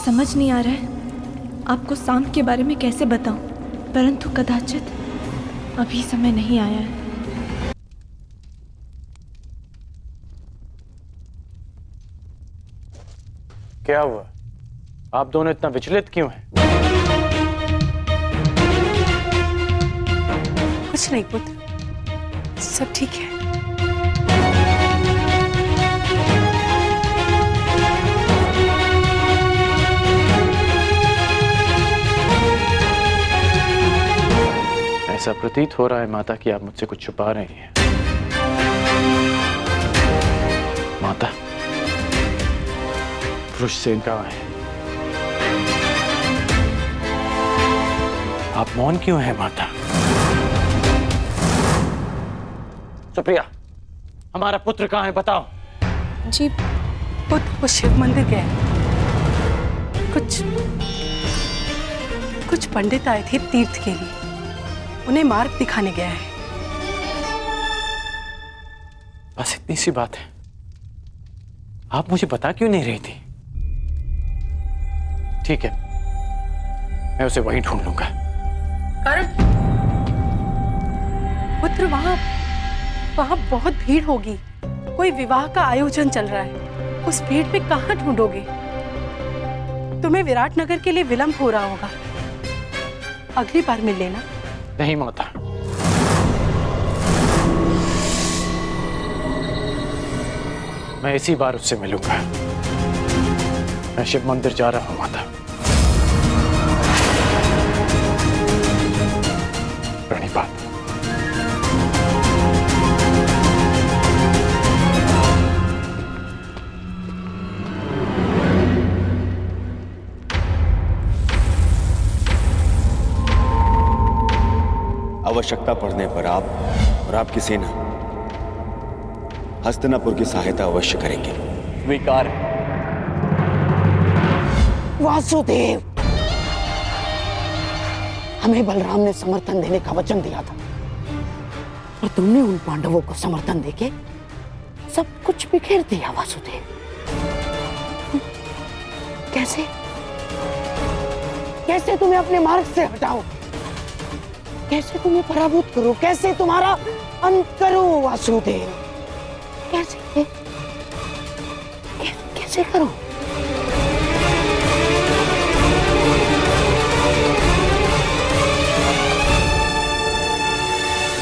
समझ नहीं आ रहा है आपको सांप के बारे में कैसे बताऊं, परंतु कदाचित अभी समय नहीं आया है। क्या हुआ? आप दोनों इतना विचलित क्यों हैं? कुछ नहीं पुत्र, सब ठीक है। ऐसा प्रतीत हो रहा है माता कि आप मुझसे कुछ छुपा रही हैं। माता, वृषसेन कहाँ है? आप मौन क्यों हैं माता? सुप्रिया, हमारा पुत्र कहाँ है बताओ। जी पुत्र वो शिव मंदिर गया है। कुछ पंडित आए थे तीर्थ के लिए, उन्हें मार्ग दिखाने गया है। बस इतनी सी बात है। आप मुझे बता क्यों नहीं रही थी? ठीक है, मैं उसे वहीं ढूंढ लूंगा। करण, पुत्र वहां बहुत भीड़ होगी। कोई विवाह का आयोजन चल रहा है। उस भीड़ में कहां ढूंढोगे? तुम्हें विराटनगर के लिए विलंब हो रहा होगा। अगली बार मिल लेना। नहीं माता, मैं इसी बार उससे मिलूंगा। मैं शिव मंदिर जा रहा हूं माता। प्रणिपात। आवश्यकता पड़ने पर आप और आपकी सेना हस्तिनापुर की सहायता अवश्य करेंगे। स्वीकार। वासुदेव, हमें बलराम ने समर्थन देने का वचन दिया था, और तुमने उन पांडवों को समर्थन देके सब कुछ बिखेर दिया। वासुदेव, कैसे कैसे तुम्हें अपने मार्ग से हटाओ, कैसे तुम्हें पराभूत करो, कैसे तुम्हारा अंत करो वासुदेव, कैसे कैसे करो?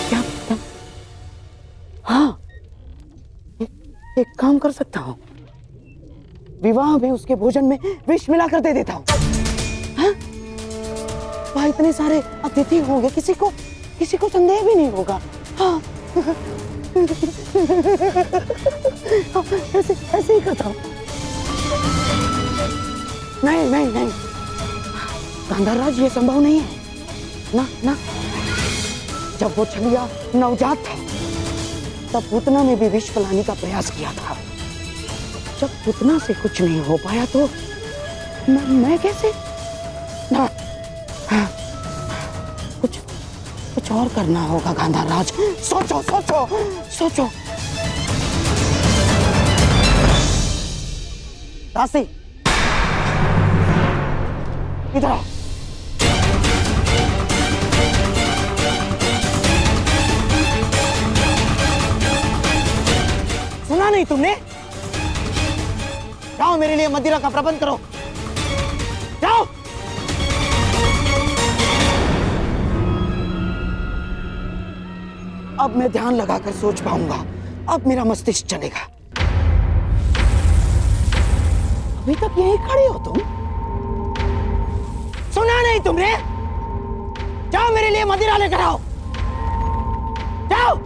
क्या हाँ, एक काम कर सकता हूं। विवाह में उसके भोजन में विष मिलाकर दे देता हूं। हाँ? वहाँ इतने सारे अतिथि होंगे, किसी को संदेह भी नहीं होगा। हाँ। ऐसे ही करता हूँ। नहीं, गांधारराज, ये संभव नहीं है। ना, जब वो छलिया नवजात था, तब पूतना ने भी विष पिलाने का प्रयास किया था। जब पूतना से कुछ नहीं हो पाया तो मैं कैसे? ना, कुछ और करना होगा गांधारराज। सोचो। दासी, इधर आओ। सुना नहीं तुमने? जाओ, मेरे लिए मदिरा का प्रबंध करो। जाओ। अब मैं ध्यान लगाकर सोच पाऊंगा। अब मेरा मस्तिष्क चलेगा। अभी तक यहीं खड़े हो तुम? सुना नहीं तुमने? जाओ, मेरे लिए मदिरा लेकर आओ। जाओ।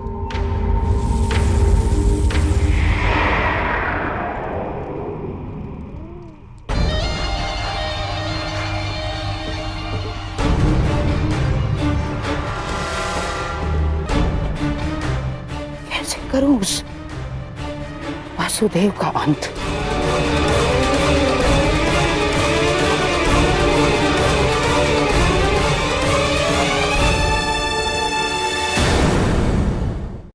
करूं उस वासुदेव का अंत?